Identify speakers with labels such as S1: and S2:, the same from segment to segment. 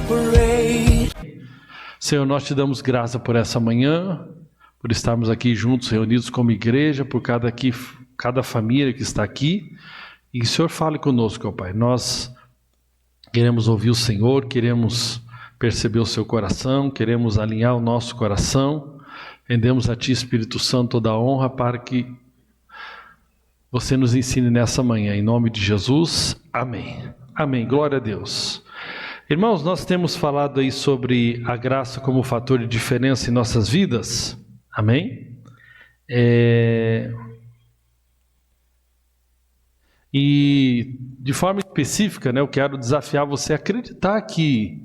S1: evaporate.
S2: Senhor, nós te damos graça por essa manhã, por estarmos aqui juntos, reunidos como igreja, por cada família que está aqui. E que o Senhor fale conosco, ó Pai. Nós queremos ouvir o Senhor, queremos perceber o seu coração, queremos alinhar o nosso coração. Rendemos a Ti, Espírito Santo, toda a honra para que você nos ensine nessa manhã. Em nome de Jesus, amém. Amém, glória a Deus. Irmãos, nós temos falado aí sobre a graça como fator de diferença em nossas vidas. Amém? E de forma específica, eu quero desafiar você a acreditar que,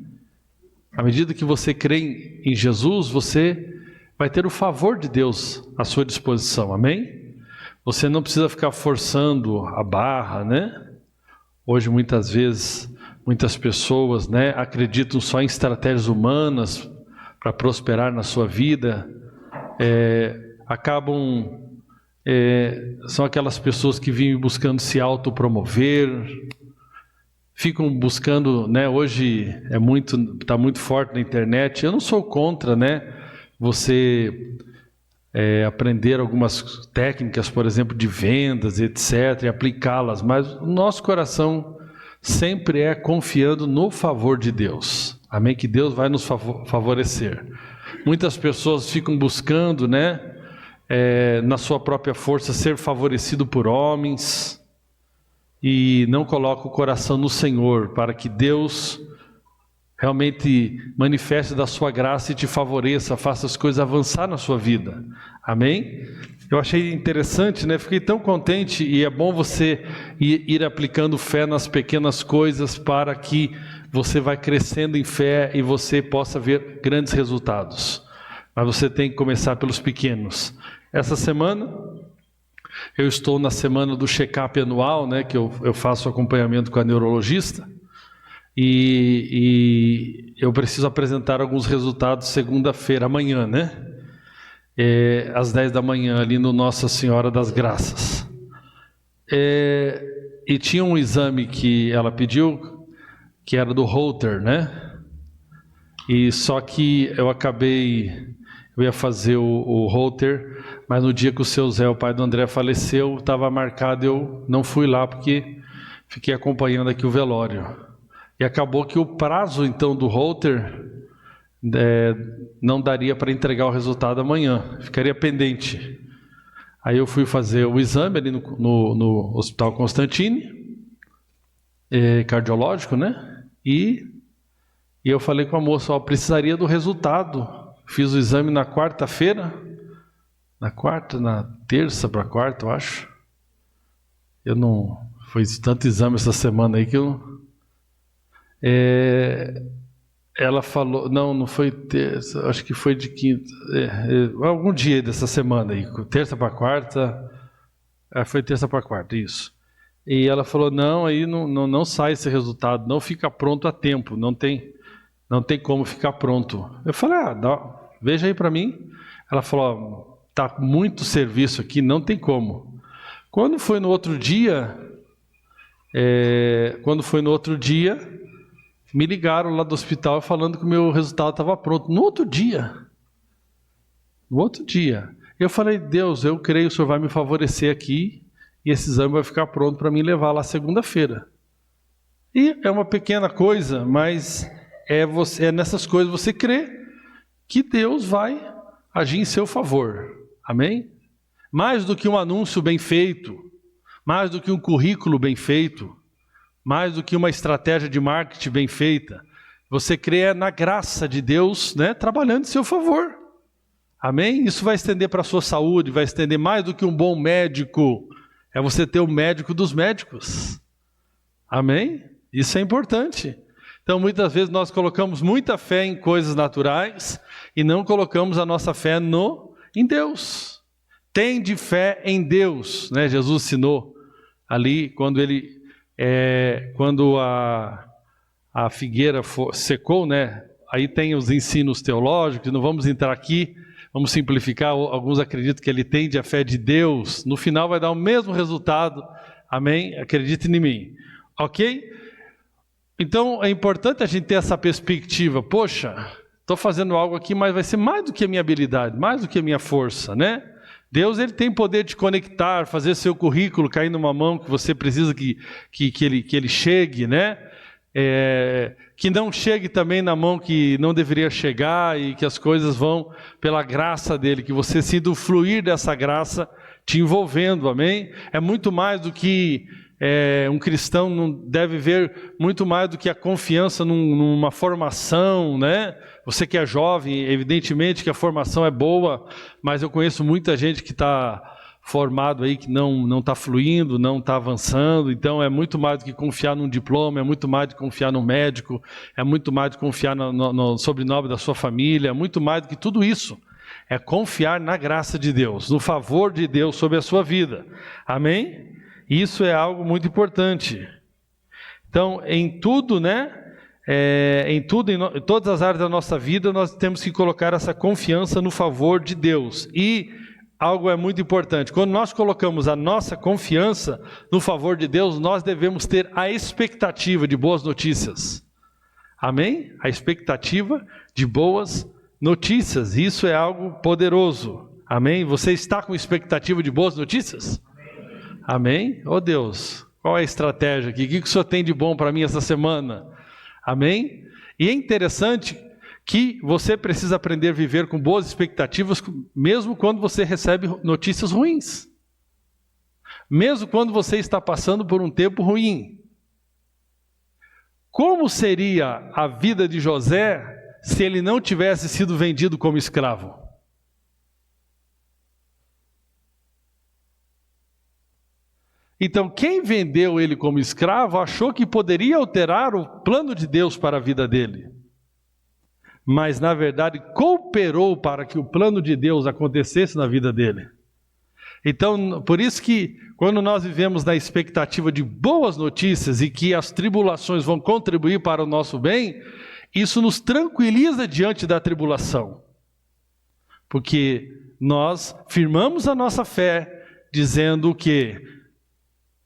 S2: à medida que você crê em Jesus, você vai ter o favor de Deus à sua disposição, amém? Você não precisa ficar forçando a barra, Hoje, muitas vezes, muitas pessoas, acreditam só em estratégias humanas para prosperar na sua vida, são aquelas pessoas que vivem buscando se autopromover, ficam buscando, hoje está muito forte na internet. Eu não sou contra, você aprender algumas técnicas, por exemplo, de vendas, etc., e aplicá-las, mas o nosso coração sempre é confiando no favor de Deus, amém? Que Deus vai nos favorecer. Muitas pessoas ficam buscando, na sua própria força, ser favorecido por homens, e não colocam o coração no Senhor, para que Deus realmente manifeste da sua graça e te favoreça, faça as coisas avançar na sua vida, amém? Eu achei interessante, fiquei tão contente, e é bom você ir aplicando fé nas pequenas coisas, para que você vai crescendo em fé e você possa ver grandes resultados, mas você tem que começar pelos pequenos. Essa semana, eu estou na semana do check-up anual, que eu faço acompanhamento com a neurologista, e eu preciso apresentar alguns resultados segunda-feira, amanhã, às 10 da manhã, ali no Nossa Senhora das Graças. E tinha um exame que ela pediu, que era do Holter, e só que eu ia fazer o Holter, mas no dia que o seu Zé, o pai do André, faleceu, estava marcado, eu não fui lá, porque fiquei acompanhando aqui o velório. E acabou que o prazo, então, do Holter não daria para entregar o resultado amanhã, ficaria pendente. Aí eu fui fazer o exame ali no Hospital Constantini, cardiológico, e eu falei com a moça, precisaria do resultado. Fiz o exame na quarta-feira, na terça para quarta, eu acho. Foi tanto exame essa semana aí que ela falou, não foi terça, acho que foi de quinta, algum dia dessa semana aí, terça para quarta, foi terça para quarta, isso. E ela falou, aí não sai esse resultado, não fica pronto a tempo, não tem como ficar pronto. Eu falei, veja aí para mim. Ela falou, tá muito serviço aqui, não tem como. Quando foi no outro dia, me ligaram lá do hospital falando que o meu resultado estava pronto. No outro dia. Eu falei, Deus, eu creio, o Senhor vai me favorecer aqui, e esse exame vai ficar pronto para mim levar lá segunda-feira. E é uma pequena coisa, mas é nessas coisas você crê que Deus vai agir em seu favor, amém? Mais do que um anúncio bem feito, mais do que um currículo bem feito, mais do que uma estratégia de marketing bem feita, você crê na graça de Deus, trabalhando em seu favor, amém? Isso vai estender para a sua saúde, vai estender mais do que um bom médico, é você ter o médico dos médicos, amém? Isso é importante. Então, muitas vezes nós colocamos muita fé em coisas naturais e não colocamos a nossa fé em Deus. Tende fé em Deus, Jesus ensinou ali quando a figueira secou, aí tem os ensinos teológicos, não vamos entrar aqui, vamos simplificar. Alguns acreditam que ele tende a fé de Deus, no final vai dar o mesmo resultado, amém? Acredite em mim, ok? Então é importante a gente ter essa perspectiva. Poxa, estou fazendo algo aqui, mas vai ser mais do que a minha habilidade, mais do que a minha força, né? Deus, ele tem poder de conectar, fazer seu currículo cair numa mão que você precisa que ele chegue, né? Que não chegue também na mão que não deveria chegar, e que as coisas vão pela graça dele, que você sinta o fluir dessa graça te envolvendo, amém? É muito mais do que um cristão não deve ver, muito mais do que a confiança numa formação, né? Você que é jovem, evidentemente que a formação é boa, mas eu conheço muita gente que está formado aí, que não está fluindo, não está avançando. Então é muito mais do que confiar num diploma, é muito mais do que confiar num médico, é muito mais do que confiar no sobrenome da sua família, é muito mais do que tudo isso. É confiar na graça de Deus, no favor de Deus sobre a sua vida, amém? Isso é algo muito importante. Então, em tudo, né? Em todas as áreas da nossa vida, nós temos que colocar essa confiança no favor de Deus. E algo é muito importante: quando nós colocamos a nossa confiança no favor de Deus, nós devemos ter a expectativa de boas notícias. Amém? A expectativa de boas notícias. Isso é algo poderoso. Amém? Você está com expectativa de boas notícias? Amém? Oh Deus, qual é a estratégia aqui? O que o Senhor tem de bom para mim essa semana? Amém? E é interessante que você precisa aprender a viver com boas expectativas, mesmo quando você recebe notícias ruins. Mesmo quando você está passando por um tempo ruim. Como seria a vida de José se ele não tivesse sido vendido como escravo? Então, quem vendeu ele como escravo achou que poderia alterar o plano de Deus para a vida dele. Mas, na verdade, cooperou para que o plano de Deus acontecesse na vida dele. Então, por isso que, quando nós vivemos na expectativa de boas notícias e que as tribulações vão contribuir para o nosso bem, isso nos tranquiliza diante da tribulação. Porque nós firmamos a nossa fé, dizendo que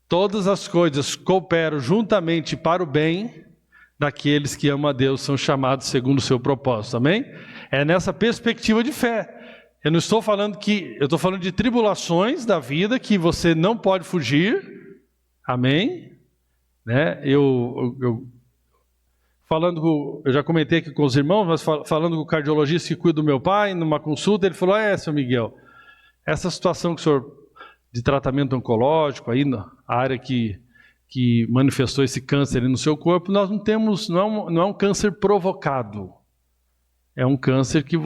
S2: todas as coisas cooperam juntamente para o bem daqueles que amam a Deus, são chamados segundo o seu propósito, amém? É nessa perspectiva de fé. Eu não estou falando eu estou falando de tribulações da vida que você não pode fugir, amém? Né? Eu já comentei aqui com os irmãos, mas falando com o cardiologista que cuida do meu pai, numa consulta, ele falou: seu Miguel, essa situação que o senhor de tratamento oncológico, aí na área que manifestou esse câncer no seu corpo, nós não temos, não é um câncer provocado, é um câncer que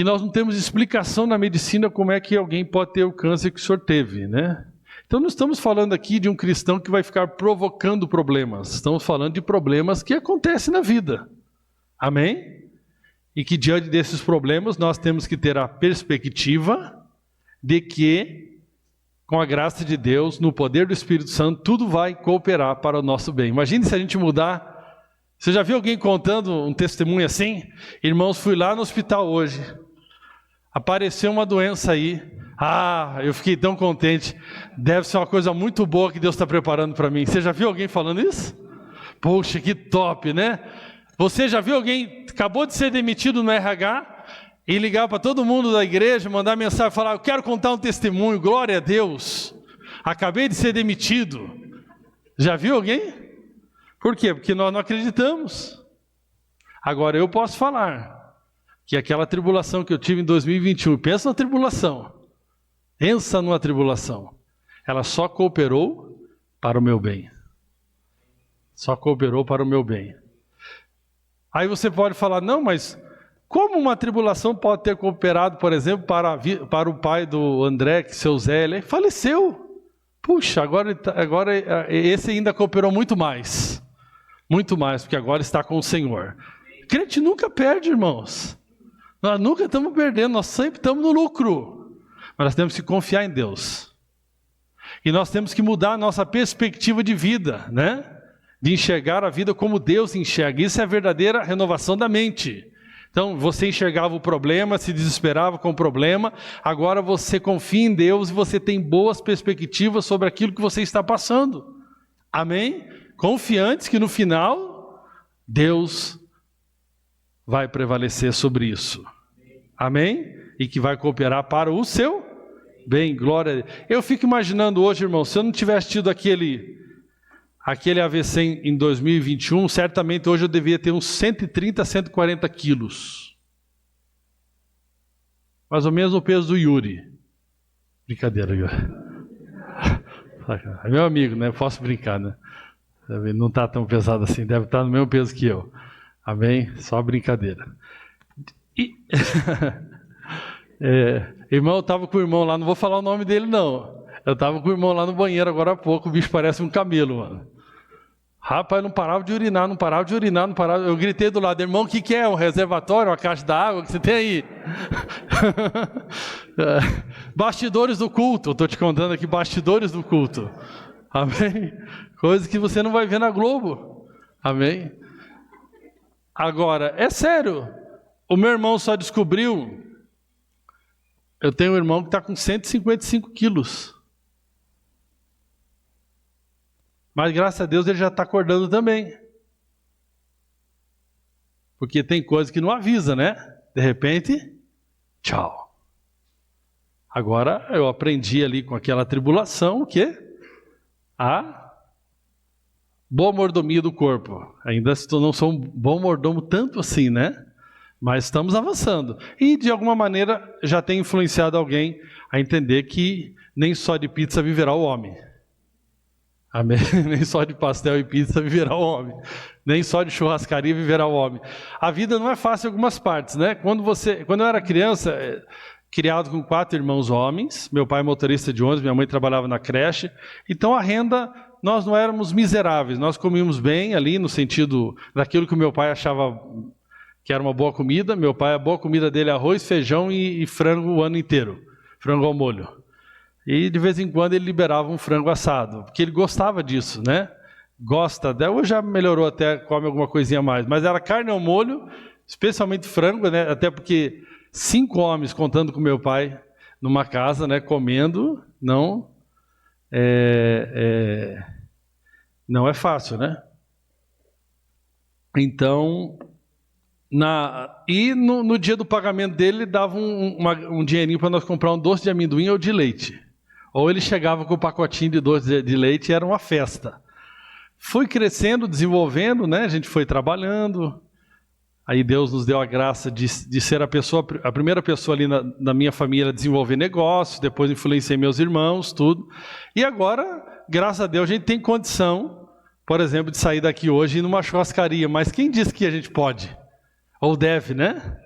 S2: nós não temos explicação na medicina como é que alguém pode ter o câncer que o senhor teve, né? Então não estamos falando aqui de um cristão que vai ficar provocando problemas, estamos falando de problemas que acontecem na vida, amém? E que diante desses problemas nós temos que ter a perspectiva de que, com a graça de Deus, no poder do Espírito Santo, tudo vai cooperar para o nosso bem. Imagine se a gente mudar. Você já viu alguém contando um testemunho assim? Irmãos, fui lá no hospital hoje, apareceu uma doença aí. Eu fiquei tão contente. Deve ser uma coisa muito boa que Deus está preparando para mim. Você já viu alguém falando isso? Poxa, que top, né? Você já viu alguém acabou de ser demitido no RH e ligar para todo mundo da igreja, mandar mensagem e falar: eu quero contar um testemunho, glória a Deus, acabei de ser demitido? Já viu alguém? Por quê? Porque nós não acreditamos. Agora eu posso falar que aquela tribulação que eu tive em 2021, pensa na tribulação, pensa numa tribulação, ela só cooperou para o meu bem. Só cooperou para o meu bem. Aí você pode falar: não, mas como uma tribulação pode ter cooperado, por exemplo, para o pai do André, que seu Zé, ele faleceu. Puxa, agora esse ainda cooperou muito mais, porque agora está com o Senhor. Crente nunca perde, irmãos. Nós nunca estamos perdendo, nós sempre estamos no lucro. Mas nós temos que confiar em Deus. E nós temos que mudar a nossa perspectiva de vida, né? De enxergar a vida como Deus enxerga. Isso é a verdadeira renovação da mente. Então, você enxergava o problema, se desesperava com o problema, agora você confia em Deus e você tem boas perspectivas sobre aquilo que você está passando. Amém? Confiantes que no final, Deus vai prevalecer sobre isso. Amém? E que vai cooperar para o seu bem, glória a Deus. Eu fico imaginando hoje, irmão, se eu não tivesse tido aquele AVC em 2021, certamente hoje eu devia ter uns 130, 140 quilos. Mais ou menos o peso do Yuri. Brincadeira, Yuri. É meu amigo, né? Posso brincar, né? Não está tão pesado assim, deve estar no mesmo peso que eu. Amém? Só brincadeira. Irmão, eu estava com o irmão lá, não vou falar o nome dele não. Eu estava com o irmão lá no banheiro agora há pouco, o bicho parece um camelo, mano. Rapaz, não parava de urinar, não parava de urinar, não parava. Eu gritei do lado, irmão, o que é? Um reservatório, uma caixa d'água que você tem aí? Bastidores do culto, eu estou te contando aqui, bastidores do culto. Amém? Coisas que você não vai ver na Globo. Amém? Agora, é sério, o meu irmão só descobriu, eu tenho um irmão que está com 155 quilos. Mas graças a Deus ele já está acordando também. Porque tem coisa que não avisa, né? De repente, tchau. Agora eu aprendi ali com aquela tribulação o quê? A boa mordomia do corpo. Ainda não sou um bom mordomo tanto assim, né? Mas estamos avançando. E de alguma maneira já tem influenciado alguém a entender que nem só de pizza viverá o homem. Amém? Nem só de pastel e pizza viverá o homem. Nem só de churrascaria viverá o homem. A vida não é fácil em algumas partes, né? Quando eu era criança, criado com 4 irmãos homens, meu pai é motorista de ônibus, minha mãe trabalhava na creche, então a renda, nós não éramos miseráveis, nós comíamos bem ali no sentido daquilo que o meu pai achava que era uma boa comida. Meu pai, a boa comida dele é arroz, feijão e frango o ano inteiro, frango ao molho. E de vez em quando ele liberava um frango assado, porque ele gostava disso, né? Gosta, hoje já melhorou até, come alguma coisinha a mais, mas era carne ao molho, especialmente frango, né? Até porque 5 homens, contando com meu pai, numa casa, né, comendo, não é fácil, né? Então, no dia do pagamento dele, ele dava um dinheirinho para nós comprar um doce de amendoim ou de leite. Ou ele chegava com o pacotinho de doce de leite e era uma festa. Fui crescendo, desenvolvendo, né? A gente foi trabalhando. Aí Deus nos deu a graça de ser a primeira pessoa ali na minha família a desenvolver negócios, depois influenciei meus irmãos, tudo. E agora, graças a Deus, a gente tem condição, por exemplo, de sair daqui hoje e ir numa churrascaria. Mas quem disse que a gente pode? Ou deve, né?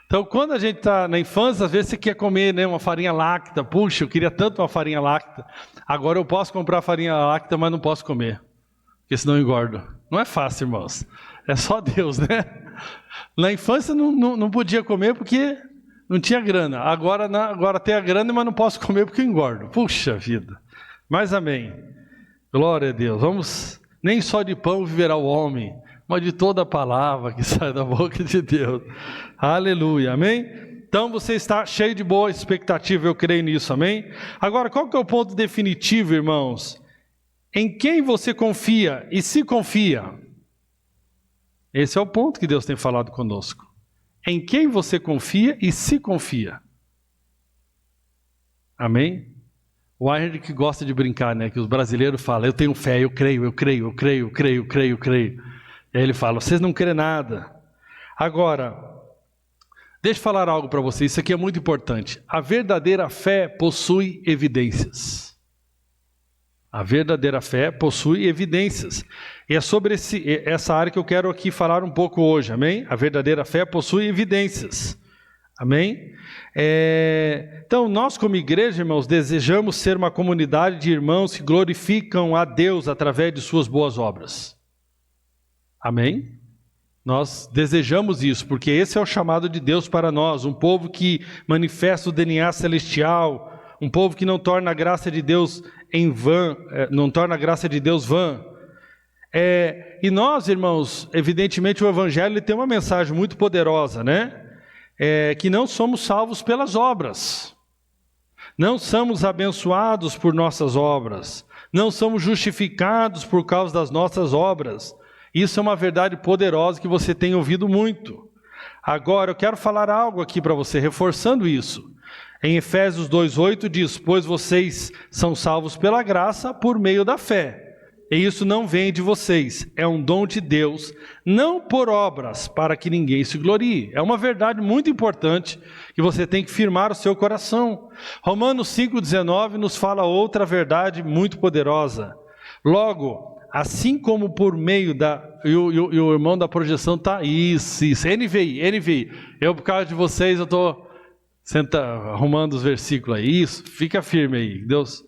S2: Então, quando a gente está na infância, às vezes você quer comer, né, uma farinha láctea. Puxa, eu queria tanto uma farinha láctea. Agora eu posso comprar farinha láctea, mas não posso comer, porque senão eu engordo. Não é fácil, irmãos. É só Deus, né? Na infância não podia comer porque não tinha grana. Agora tem a grana, mas não posso comer porque eu engordo. Puxa vida. Mas amém. Glória a Deus. Nem só de pão viverá o homem, mas de toda a palavra que sai da boca de Deus. Aleluia, amém? Então você está cheio de boa expectativa, eu creio nisso, amém? Agora, qual que é o ponto definitivo, irmãos? Em quem você confia e se confia? Esse é o ponto que Deus tem falado conosco. Em quem você confia e se confia? Amém? O Heinrich gosta de brincar, né? Que os brasileiros falam, eu tenho fé, eu creio. E aí ele fala, vocês não creem nada. Agora, deixa eu falar algo para vocês, isso aqui é muito importante. A verdadeira fé possui evidências. A verdadeira fé possui evidências. E é sobre essa área que eu quero aqui falar um pouco hoje, amém? A verdadeira fé possui evidências. Amém? Então, nós como igreja, irmãos, desejamos ser uma comunidade de irmãos que glorificam a Deus através de suas boas obras. Amém? Nós desejamos isso, porque esse é o chamado de Deus para nós, um povo que manifesta o DNA celestial, um povo que não torna a graça de Deus em vão, não torna a graça de Deus vã. E nós, irmãos, evidentemente o Evangelho ele tem uma mensagem muito poderosa, né? Que não somos salvos pelas obras. Não somos abençoados por nossas obras. Não somos justificados por causa das nossas obras. Isso é uma verdade poderosa que você tem ouvido muito. Agora, eu quero falar algo aqui para você, reforçando isso. Em Efésios 2,8 diz: pois vocês são salvos pela graça por meio da fé. E isso não vem de vocês, é um dom de Deus, não por obras, para que ninguém se glorie. É uma verdade muito importante que você tem que firmar o seu coração. Romanos 5,19 nos fala outra verdade muito poderosa. Logo, assim como por meio da... E o irmão da projeção está... Isso, NVI. Eu, por causa de vocês, eu estou arrumando os versículos aí. Isso, fica firme aí, Deus...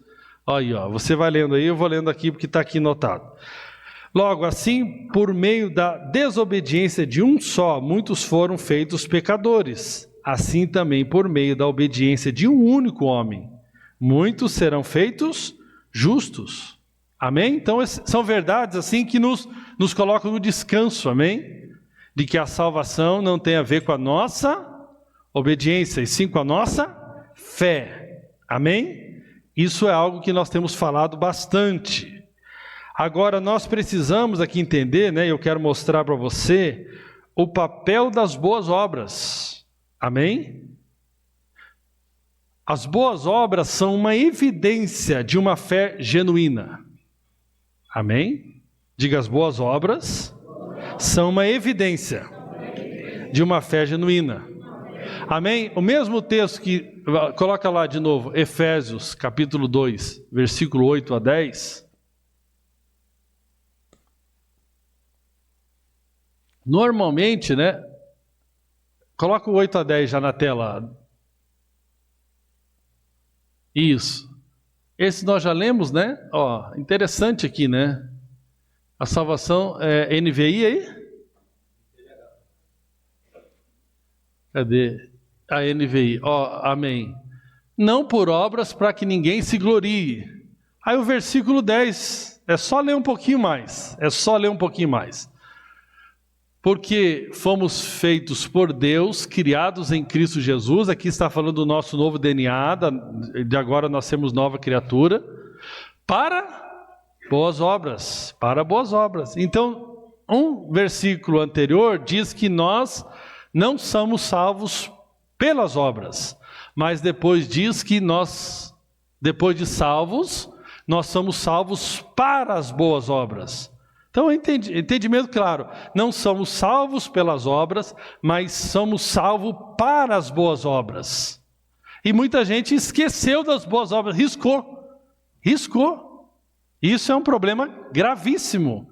S2: Aí, ó, você vai lendo aí, eu vou lendo aqui porque está aqui notado. Logo, assim, por meio da desobediência de um só, muitos foram feitos pecadores. Assim também, por meio da obediência de um único homem, muitos serão feitos justos. Amém? Então, são verdades assim que nos colocam no descanso, amém? De que a salvação não tem a ver com a nossa obediência, e sim com a nossa fé. Amém? Isso é algo que nós temos falado bastante. Agora, nós precisamos aqui entender, né? Eu quero mostrar para você o papel das boas obras. Amém? As boas obras são uma evidência de uma fé genuína. Amém? Diga, as boas obras são uma evidência de uma fé genuína. Amém? O mesmo texto que... Coloca lá de novo, Efésios, capítulo 2, versículo 8 a 10. Normalmente, né? Coloca o 8 a 10 já na tela. Isso. Esse nós já lemos, né? Ó, interessante aqui, né? A salvação é NVI aí? Cadê? A NVI, amém. Não por obras para que ninguém se glorie. Aí o versículo 10, é só ler um pouquinho mais. Porque fomos feitos por Deus, criados em Cristo Jesus. Aqui está falando do nosso novo DNA, de agora nós somos nova criatura. Para boas obras. Então, um versículo anterior diz que nós não somos salvos pelas obras, mas depois diz que nós, depois de salvos, nós somos salvos para as boas obras. Então, entendimento claro, não somos salvos pelas obras, mas somos salvos para as boas obras. E muita gente esqueceu das boas obras, riscou. Isso é um problema gravíssimo,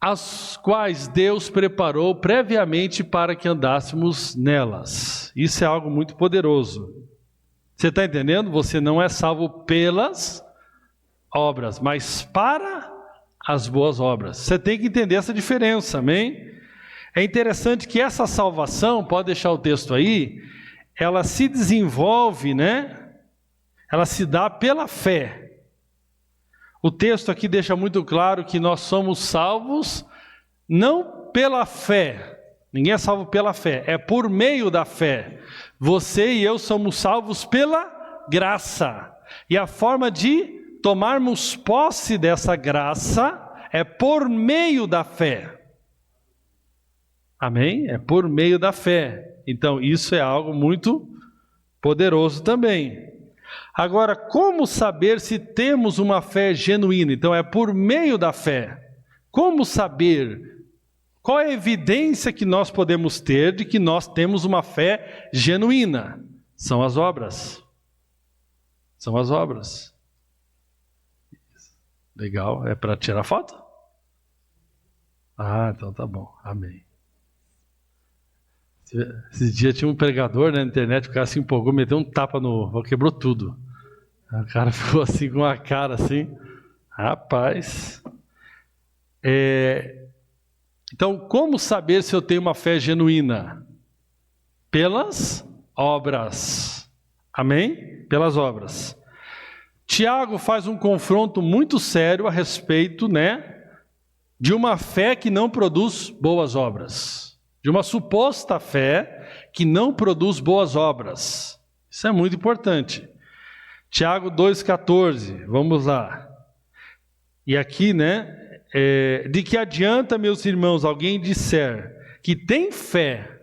S2: as quais Deus preparou previamente para que andássemos nelas. Isso é algo muito poderoso. Você está entendendo? Você não é salvo pelas obras, mas para as boas obras. Você tem que entender essa diferença, amém? É interessante que essa salvação, pode deixar o texto aí, ela se desenvolve, né? Ela se dá pela fé. O texto aqui deixa muito claro que nós somos salvos não pela fé. Ninguém é salvo pela fé, é por meio da fé. Você e eu somos salvos pela graça. E a forma de tomarmos posse dessa graça é por meio da fé. Amém? É por meio da fé. Então isso é algo muito poderoso também. Agora, como saber se temos uma fé genuína? Então, é por meio da fé. Como saber? Qual é a evidência que nós podemos ter de que nós temos uma fé genuína? São as obras. Legal. É para tirar foto? Ah, então tá bom. Amém. Esses dias tinha um pregador, né, na internet, o cara se empolgou, meteu um tapa quebrou tudo. O cara ficou assim com a cara assim. Rapaz. Então, como saber se eu tenho uma fé genuína? Pelas obras. Amém? Pelas obras. Tiago faz um confronto muito sério a respeito, de uma fé que não produz boas obras. De uma suposta fé que não produz boas obras. Isso é muito importante. Tiago 2,14, vamos lá. E aqui, de que adianta, meus irmãos, alguém disser que tem fé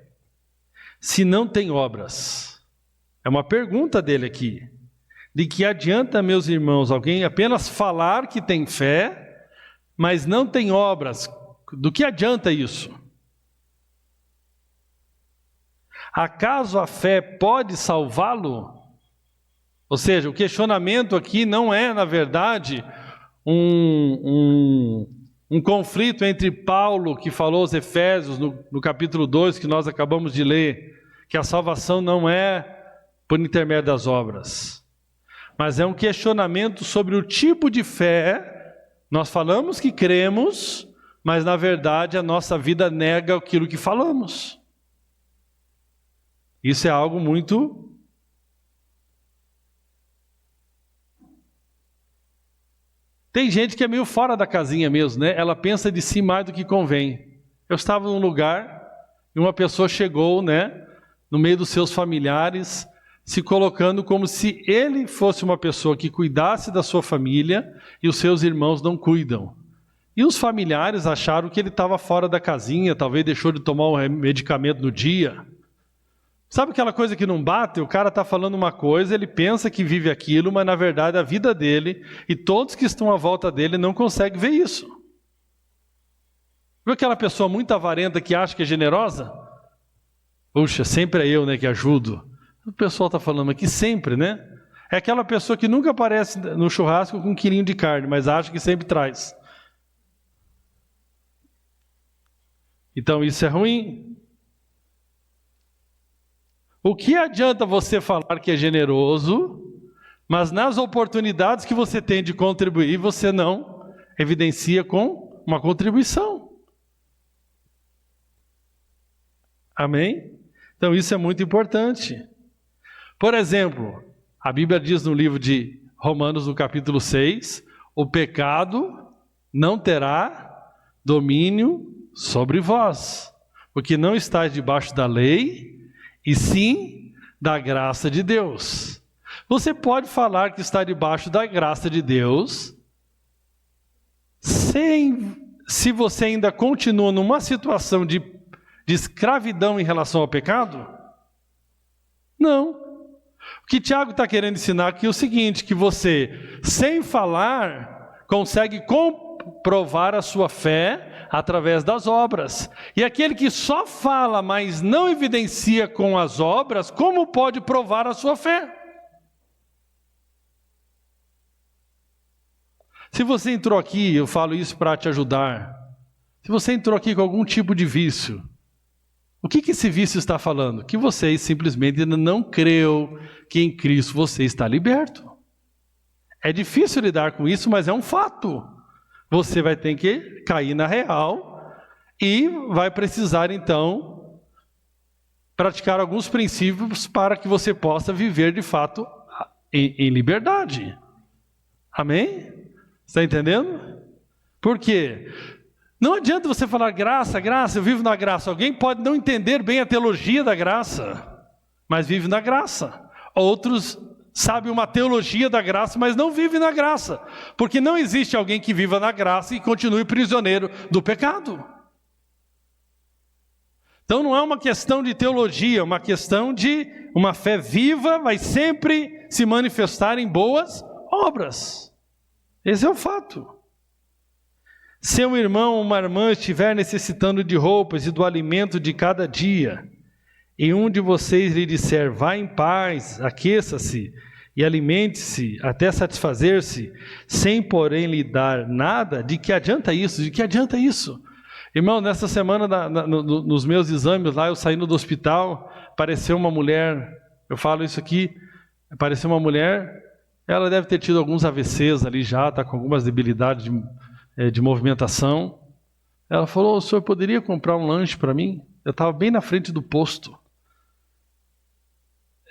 S2: se não tem obras? É uma pergunta dele aqui. De que adianta, meus irmãos, alguém apenas falar que tem fé, mas não tem obras? Do que adianta isso? Acaso a fé pode salvá-lo? Ou seja, o questionamento aqui não é, na verdade, um conflito entre Paulo, que falou aos Efésios, no capítulo 2, que nós acabamos de ler, que a salvação não é por intermédio das obras, mas é um questionamento sobre o tipo de fé. Nós falamos que cremos, mas na verdade a nossa vida nega aquilo que falamos. Isso é algo muito... Tem gente que é meio fora da casinha mesmo, Ela pensa de si mais do que convém. Eu estava num lugar e uma pessoa chegou, no meio dos seus familiares, se colocando como se ele fosse uma pessoa que cuidasse da sua família e os seus irmãos não cuidam. E os familiares acharam que ele estava fora da casinha, talvez deixou de tomar um medicamento no dia. Sabe aquela coisa que não bate? O cara está falando uma coisa, ele pensa que vive aquilo, mas na verdade a vida dele e todos que estão à volta dele não conseguem ver isso. Viu aquela pessoa muito avarenta que acha que é generosa? Puxa, sempre é eu, que ajudo. O pessoal está falando aqui sempre, É aquela pessoa que nunca aparece no churrasco com um quilinho de carne, mas acha que sempre traz. Então isso é ruim. O que adianta você falar que é generoso, mas nas oportunidades que você tem de contribuir, você não evidencia com uma contribuição? Amém? Então isso é muito importante. Por exemplo, a Bíblia diz no livro de Romanos, no capítulo 6, o pecado não terá domínio sobre vós, porque não estáis debaixo da lei, e sim da graça de Deus. Você pode falar que está debaixo da graça de Deus, se você ainda continua numa situação de escravidão em relação ao pecado? Não. O que Tiago está querendo ensinar aqui é o seguinte, que você, sem falar, consegue comprovar a sua fé através das obras. E aquele que só fala, mas não evidencia com as obras, como pode provar a sua fé? Se você entrou aqui, eu falo isso para te ajudar. Se você entrou aqui com algum tipo de vício, o que esse vício está falando? Que você simplesmente ainda não creu que em Cristo você está liberto. É difícil lidar com isso, mas é um fato. Você vai ter que cair na real e vai precisar então praticar alguns princípios para que você possa viver de fato em liberdade. Amém? Está entendendo? Por quê? Não adianta você falar graça, graça, eu vivo na graça. Alguém pode não entender bem a teologia da graça, mas vive na graça. Outros sabem uma teologia da graça, mas não vivem na graça. Porque não existe alguém que viva na graça e continue prisioneiro do pecado. Então não é uma questão de teologia, é uma questão de uma fé viva, vai sempre se manifestar em boas obras. Esse é o fato. Se um irmão ou uma irmã estiver necessitando de roupas e do alimento de cada dia, e um de vocês lhe disser, vá em paz, aqueça-se e alimente-se até satisfazer-se, sem porém lhe dar nada, de que adianta isso? De que adianta isso? Irmão, nessa semana, nos meus exames lá, eu saindo do hospital, apareceu uma mulher, eu falo isso aqui, apareceu uma mulher, ela deve ter tido alguns AVCs ali já, está com algumas debilidades de movimentação. Ela falou, o senhor poderia comprar um lanche para mim? Eu estava bem na frente do posto.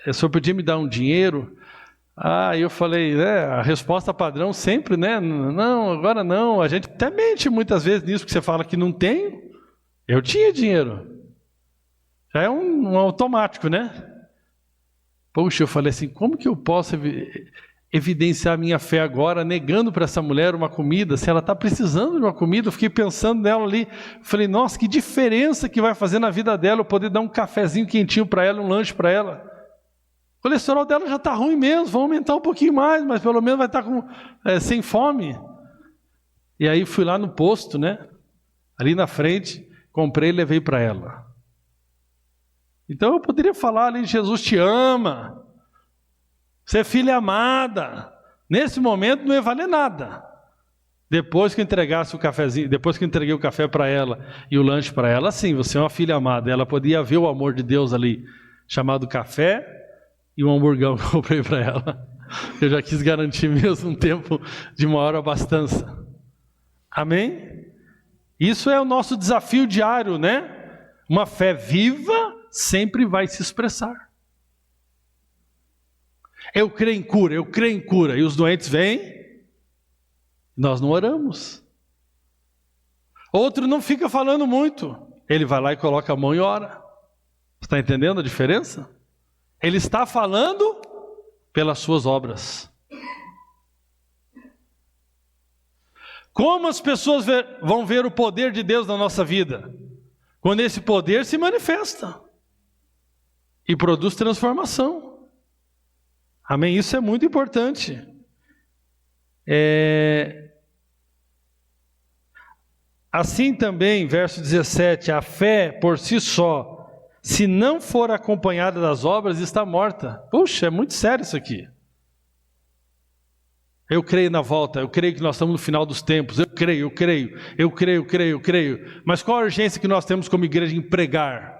S2: O senhor podia me dar um dinheiro? Aí eu falei, né, a resposta padrão sempre, né? Não, agora não. A gente até mente muitas vezes nisso, porque você fala que não tem. Eu tinha dinheiro. Já é um automático, né? Poxa, eu falei assim, como que eu posso evidenciar a minha fé agora, negando para essa mulher uma comida, se ela está precisando de uma comida? Eu fiquei pensando nela ali, falei, nossa, que diferença que vai fazer na vida dela eu poder dar um cafezinho quentinho para ela, um lanche para ela. O colesterol dela já está ruim mesmo, vou aumentar um pouquinho mais, mas pelo menos vai estar sem fome. E aí fui lá no posto, né? Ali na frente, comprei e levei para ela. Então eu poderia falar ali, Jesus te ama, você é filha amada. Nesse momento não ia valer nada. Depois que eu entregasse o cafezinho, depois que eu entreguei o café para ela e o lanche para ela, sim, você é uma filha amada. Ela podia ver o amor de Deus ali, chamado café e um hamburgão que eu comprei para ela. Eu já quis garantir mesmo um tempo de maior abastança. Amém? Isso é o nosso desafio diário, né? Uma fé viva sempre vai se expressar. Eu creio em cura, eu creio em cura. E os doentes vêm, nós não oramos. Outro não fica falando muito. Ele vai lá e coloca a mão e ora. Está entendendo a diferença? Ele está falando pelas suas obras. Como as pessoas vão ver o poder de Deus na nossa vida? Quando esse poder se manifesta e produz transformação. Amém? Isso é muito importante. Assim também, verso 17, a fé por si só, se não for acompanhada das obras, está morta. Puxa, é muito sério isso aqui. Eu creio na volta, eu creio que nós estamos no final dos tempos, eu creio. Mas qual a urgência que nós temos como igreja em pregar?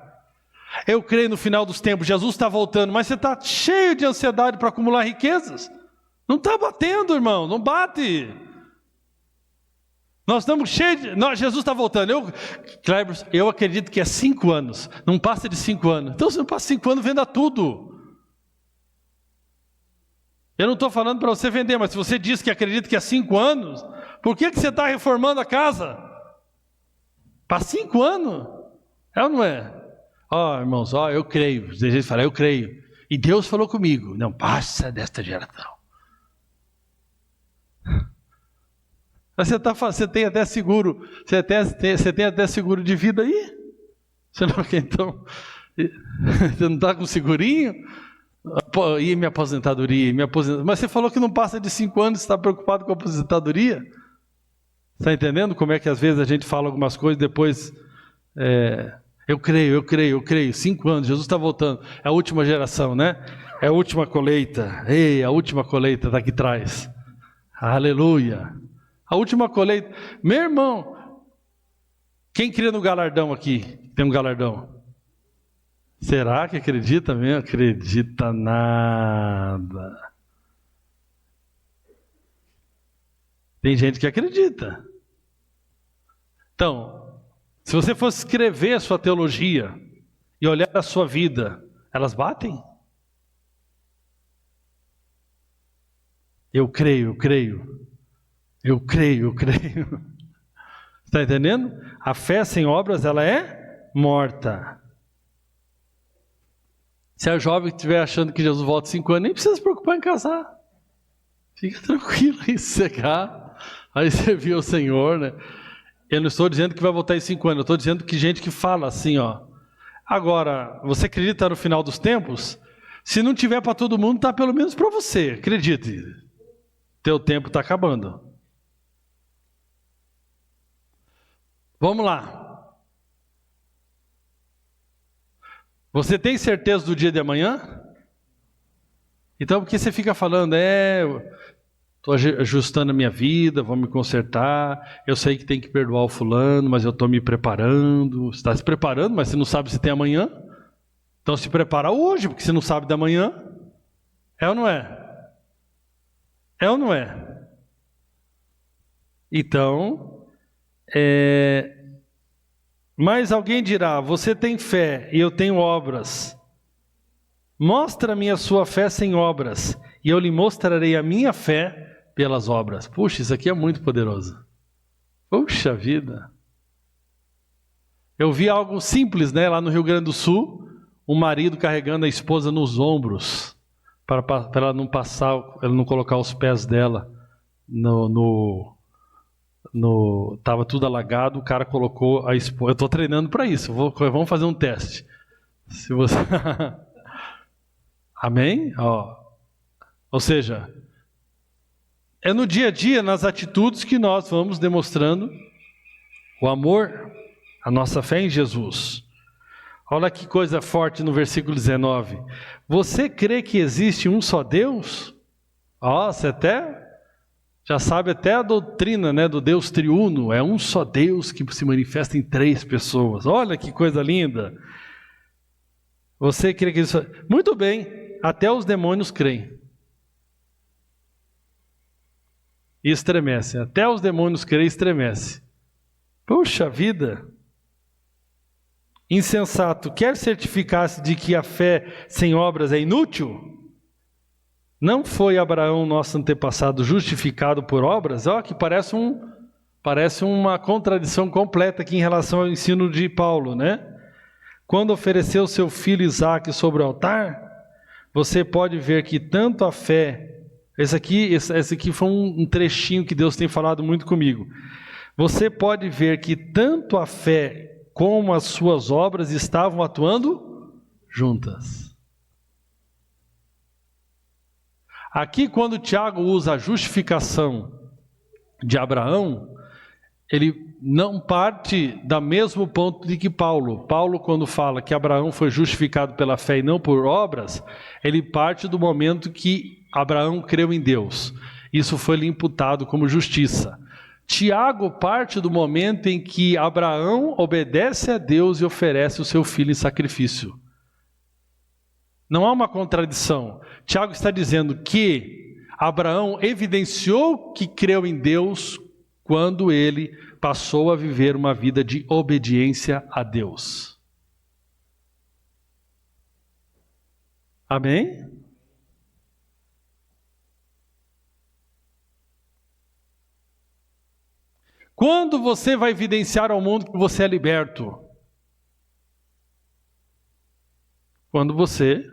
S2: Eu creio no final dos tempos, Jesus está voltando, mas você está cheio de ansiedade para acumular riquezas. Não está batendo, irmão, não bate. Nós estamos cheios de... Jesus está voltando. Eu acredito que é 5 anos, não passa de 5 anos. Então se não passa 5 anos, venda tudo. Eu não estou falando para você vender, mas se você diz que acredita que é 5 anos, por que você está reformando a casa? Para 5 anos? É ou não é? Irmãos, eu creio. Tem gente que fala, eu creio. E Deus falou comigo. Não passa desta geração. Você tem até seguro. Você tem até seguro de vida aí? Você não está com segurinho? E minha aposentadoria? Mas você falou que não passa de 5 anos, você está preocupado com a aposentadoria? Está entendendo como é que às vezes a gente fala algumas coisas e depois... Eu creio. 5 anos, Jesus está voltando. É a última geração, né? É a última colheita. Ei, a última colheita está aqui atrás. Aleluia. A última colheita. Meu irmão, quem crê no galardão aqui? Tem um galardão? Será que acredita mesmo? Acredita nada. Tem gente que acredita. Então, se você fosse escrever a sua teologia e olhar a sua vida, elas batem? Eu creio. Está entendendo? A fé sem obras, ela é morta. Se a jovem estiver achando que Jesus volta 5 anos, nem precisa se preocupar em casar. Fica tranquilo aí, cegar. Aí servir ao Senhor, né? Eu não estou dizendo que vai voltar em 5 anos, eu estou dizendo que gente que fala assim, Agora, você acredita no final dos tempos? Se não tiver para todo mundo, está pelo menos para você, acredite. Teu tempo está acabando. Vamos lá. Você tem certeza do dia de amanhã? Então, por que você fica falando, estou ajustando a minha vida, vou me consertar, eu sei que tem que perdoar o fulano, mas eu estou me preparando. Você está se preparando, mas você não sabe se tem amanhã? Então se prepara hoje, porque você não sabe da manhã. É ou não é? É ou não é? Então, mas alguém dirá, você tem fé e eu tenho obras. Mostra-me a sua fé sem obras, e eu lhe mostrarei a minha fé pelas obras. Puxa, isso aqui é muito poderoso. Puxa vida. Eu vi algo simples, né? Lá no Rio Grande do Sul, um marido carregando a esposa nos ombros, para ela não passar, ela não colocar os pés dela tava tudo alagado, o cara colocou a esposa. Eu estou treinando para isso, vamos fazer um teste. Se você... Amém? Ou seja, é no dia a dia, nas atitudes, que nós vamos demonstrando o amor, a nossa fé em Jesus. Olha que coisa forte no versículo 19. Você crê que existe um só Deus? Você já sabe até a doutrina, né, do Deus triuno. É um só Deus que se manifesta em 3 pessoas. Olha que coisa linda. Você crê que isso... Muito bem, até os demônios creem. E estremecem. Até os demônios creem e estremecem. Puxa vida! Insensato, quer certificar-se de que a fé sem obras é inútil? Não foi Abraão, nosso antepassado, justificado por obras? Que parece uma contradição completa aqui em relação ao ensino de Paulo, né? Quando ofereceu seu filho Isaque sobre o altar, você pode ver que tanto a fé... Esse aqui foi um trechinho que Deus tem falado muito comigo. Você pode ver que tanto a fé como as suas obras estavam atuando juntas. Aqui, quando Tiago usa a justificação de Abraão, ele não parte do mesmo ponto de que Paulo. Paulo, quando fala que Abraão foi justificado pela fé e não por obras, ele parte do momento que Abraão creu em Deus. Isso foi lhe imputado como justiça. Tiago parte do momento em que Abraão obedece a Deus e oferece o seu filho em sacrifício. Não há uma contradição. Tiago está dizendo que Abraão evidenciou que creu em Deus quando ele passou a viver uma vida de obediência a Deus. Amém? Quando você vai evidenciar ao mundo que você é liberto? Quando você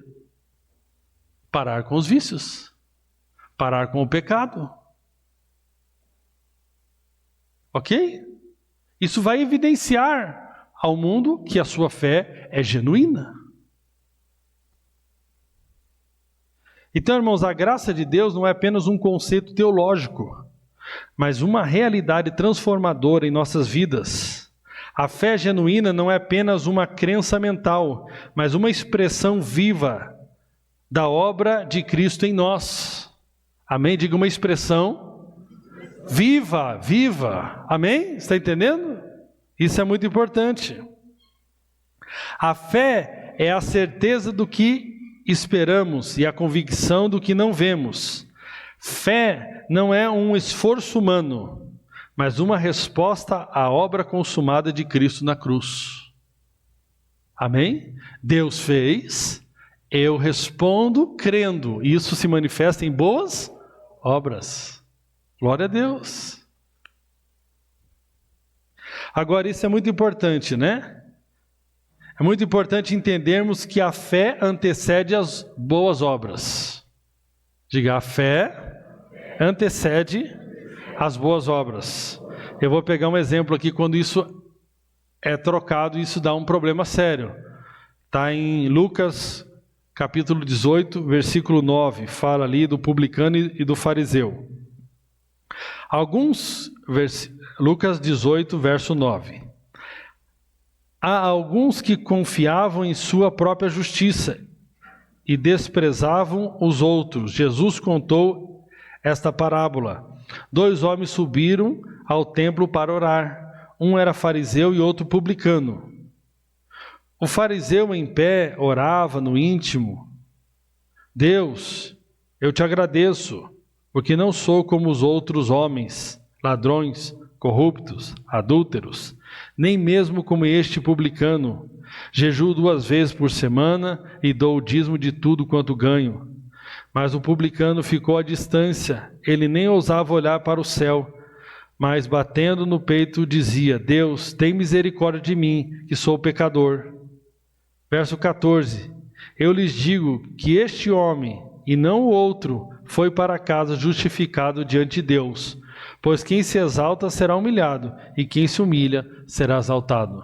S2: parar com os vícios, parar com o pecado. Ok? Isso vai evidenciar ao mundo que a sua fé é genuína. Então, irmãos, a graça de Deus não é apenas um conceito teológico, mas uma realidade transformadora em nossas vidas. A fé genuína não é apenas uma crença mental, mas uma expressão viva da obra de Cristo em nós. Amém? Diga uma expressão viva, viva. Amém? Está entendendo? Isso é muito importante. A fé é a certeza do que esperamos e a convicção do que não vemos. Fé não é um esforço humano, mas uma resposta à obra consumada de Cristo na cruz. Amém? Deus fez, eu respondo crendo. Isso se manifesta em boas obras. Glória a Deus. Agora, isso é muito importante, né? É muito importante entendermos que a fé antecede as boas obras. Diga, a fé antecede as boas obras. Eu vou pegar um exemplo aqui, quando isso é trocado, isso dá um problema sério. Está em Lucas, capítulo 18, versículo 9, fala ali do publicano e do fariseu. Lucas 18, verso 9. Há alguns que confiavam em sua própria justiça e desprezavam os outros. Jesus contou esta parábola. 2 homens subiram ao templo para orar. Um era fariseu e outro publicano. O fariseu em pé orava no íntimo: Deus, eu te agradeço, porque não sou como os outros homens, ladrões, corruptos, adúlteros, nem mesmo como este publicano. Jejuo 2 vezes por semana e dou o dízimo de tudo quanto ganho. Mas o publicano ficou à distância, ele nem ousava olhar para o céu, mas batendo no peito dizia: Deus, tem misericórdia de mim, que sou pecador. Verso 14: Eu lhes digo que este homem, e não o outro, foi para casa justificado diante de Deus. Pois quem se exalta será humilhado, e quem se humilha será exaltado.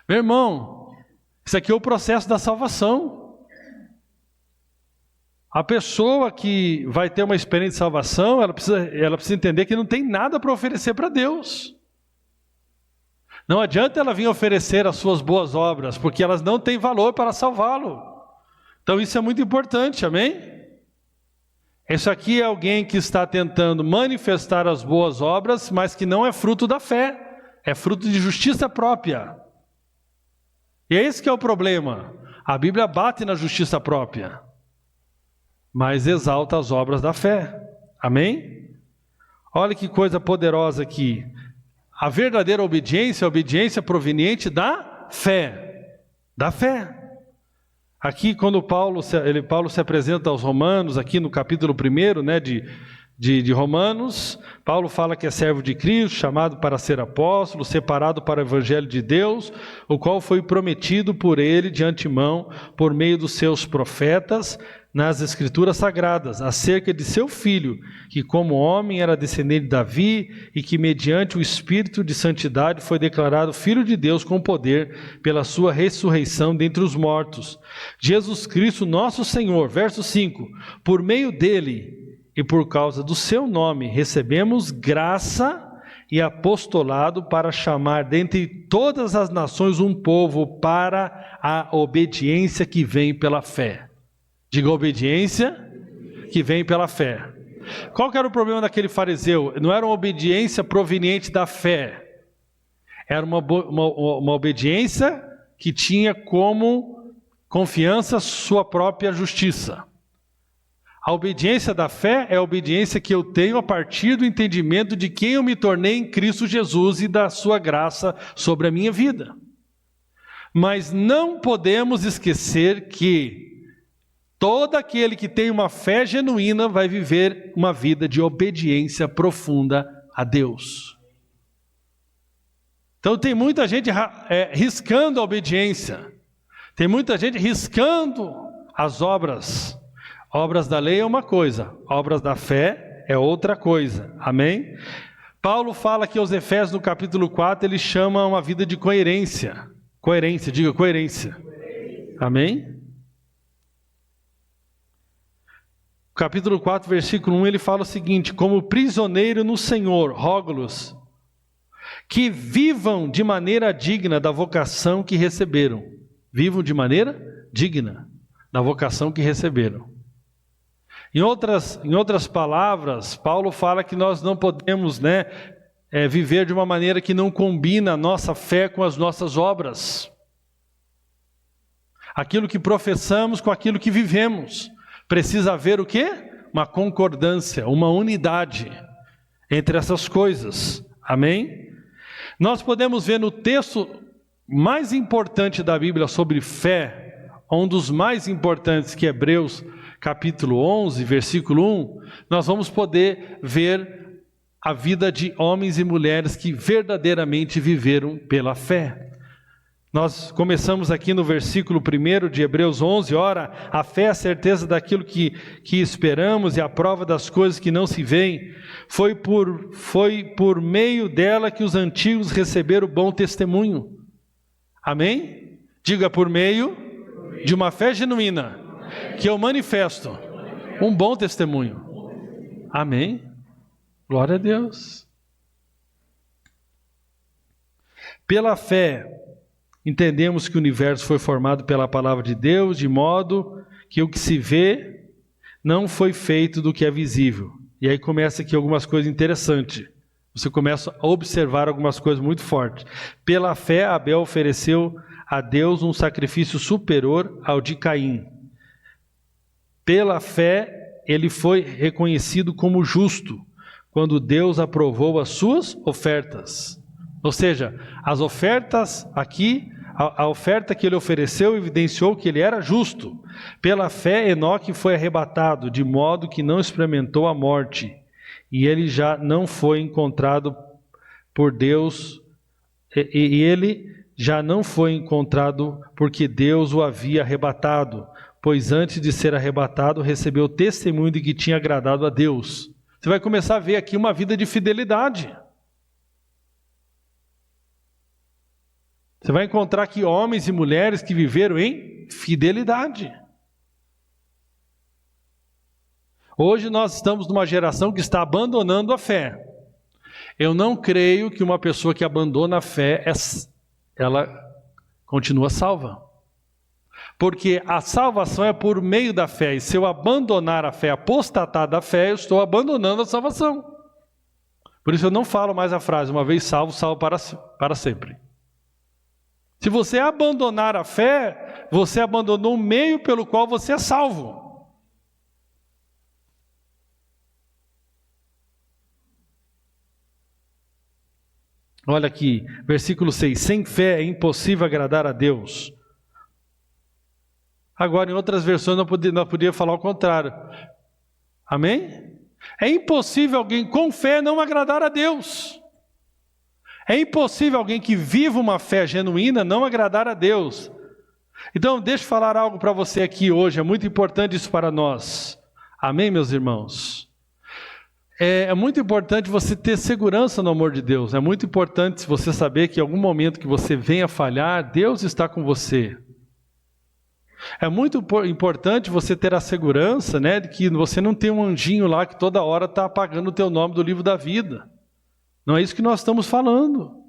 S2: Meu irmão, isso aqui é o processo da salvação. A pessoa que vai ter uma experiência de salvação, ela precisa entender que não tem nada para oferecer para Deus. Não adianta ela vir oferecer as suas boas obras, porque elas não têm valor para salvá-lo. Então isso é muito importante, amém? Isso aqui é alguém que está tentando manifestar as boas obras, mas que não é fruto da fé, é fruto de justiça própria. E é esse que é o problema. A Bíblia bate na justiça própria, mas exalta as obras da fé. Amém? Olha que coisa poderosa aqui. A verdadeira obediência é a obediência proveniente da fé. Da fé. Aqui quando Paulo se apresenta aos romanos, aqui no capítulo 1, né, de Romanos, Paulo fala que é servo de Cristo, chamado para ser apóstolo, separado para o evangelho de Deus, o qual foi prometido por ele de antemão, por meio dos seus profetas, nas Escrituras Sagradas, acerca de seu filho, que como homem era descendente de Davi, e que mediante o Espírito de santidade foi declarado Filho de Deus com poder, pela sua ressurreição dentre os mortos. Jesus Cristo nosso Senhor, verso 5, por meio dele e por causa do seu nome, recebemos graça e apostolado para chamar dentre todas as nações um povo para a obediência que vem pela fé. Diga obediência que vem pela fé. Qual que era o problema daquele fariseu? Não era uma obediência proveniente da fé. Era uma obediência que tinha como confiança sua própria justiça. A obediência da fé é a obediência que eu tenho a partir do entendimento de quem eu me tornei em Cristo Jesus e da sua graça sobre a minha vida. Mas não podemos esquecer que todo aquele que tem uma fé genuína vai viver uma vida de obediência profunda a Deus. Então tem muita gente riscando a obediência. Tem muita gente riscando as obras. Obras da lei é uma coisa, obras da fé é outra coisa. Amém? Paulo fala que aos Efésios no capítulo 4, ele chama uma vida de coerência. Coerência, diga coerência. Amém? Capítulo 4, versículo 1, ele fala o seguinte: como prisioneiro no Senhor, rogo-lhes que vivam de maneira digna da vocação que receberam. Vivam de maneira digna da vocação que receberam. Em outras palavras, Paulo fala que nós não podemos, viver de uma maneira que não combina a nossa fé com as nossas obras. Aquilo que professamos com aquilo que vivemos. Precisa haver o quê? Uma concordância, uma unidade entre essas coisas. Amém? Nós podemos ver no texto mais importante da Bíblia sobre fé, um dos mais importantes, que é Hebreus capítulo 11, versículo 1, nós vamos poder ver a vida de homens e mulheres que verdadeiramente viveram pela fé. Nós começamos aqui no versículo 1 de Hebreus 11, ora, a fé é a certeza daquilo que esperamos e a prova das coisas que não se veem. Foi por meio dela que os antigos receberam o bom testemunho. Amém? Diga, por meio de uma fé genuína, que eu manifesto um bom testemunho. Amém? Glória a Deus. Pela fé, entendemos que o universo foi formado pela palavra de Deus, de modo que o que se vê não foi feito do que é visível. E aí começa aqui algumas coisas interessantes. Você começa a observar algumas coisas muito fortes. Pela fé, Abel ofereceu a Deus um sacrifício superior ao de Caim. Pela fé, ele foi reconhecido como justo, quando Deus aprovou as suas ofertas. Ou seja, as ofertas aqui, A oferta que ele ofereceu evidenciou que ele era justo. Pela fé, Enoque foi arrebatado, de modo que não experimentou a morte. E ele já não foi encontrado por Deus, e ele já não foi encontrado porque Deus o havia arrebatado, pois antes de ser arrebatado, recebeu o testemunho de que tinha agradado a Deus. Você vai começar a ver aqui uma vida de fidelidade. Você vai encontrar aqui homens e mulheres que viveram em fidelidade. Hoje nós estamos numa geração que está abandonando a fé. Eu não creio que uma pessoa que abandona a fé, ela continua salva. Porque a salvação é por meio da fé. E se eu abandonar a fé, apostatar da fé, eu estou abandonando a salvação. Por isso eu não falo mais a frase, uma vez salvo, salvo para sempre. Se você abandonar a fé, você abandonou o meio pelo qual você é salvo. Olha aqui, versículo 6. Sem fé é impossível agradar a Deus. Agora, em outras versões, nós poderíamos falar o contrário. Amém? É impossível alguém com fé não agradar a Deus. É impossível alguém que viva uma fé genuína não agradar a Deus. Então, deixa eu falar algo para você aqui hoje. É muito importante isso para nós. Amém, meus irmãos? É muito importante você ter segurança no amor de Deus. É muito importante você saber que em algum momento que você venha falhar, Deus está com você. É muito importante você ter a segurança, né, de que você não tem um anjinho lá que toda hora está apagando o teu nome do livro da vida. Não é isso que nós estamos falando.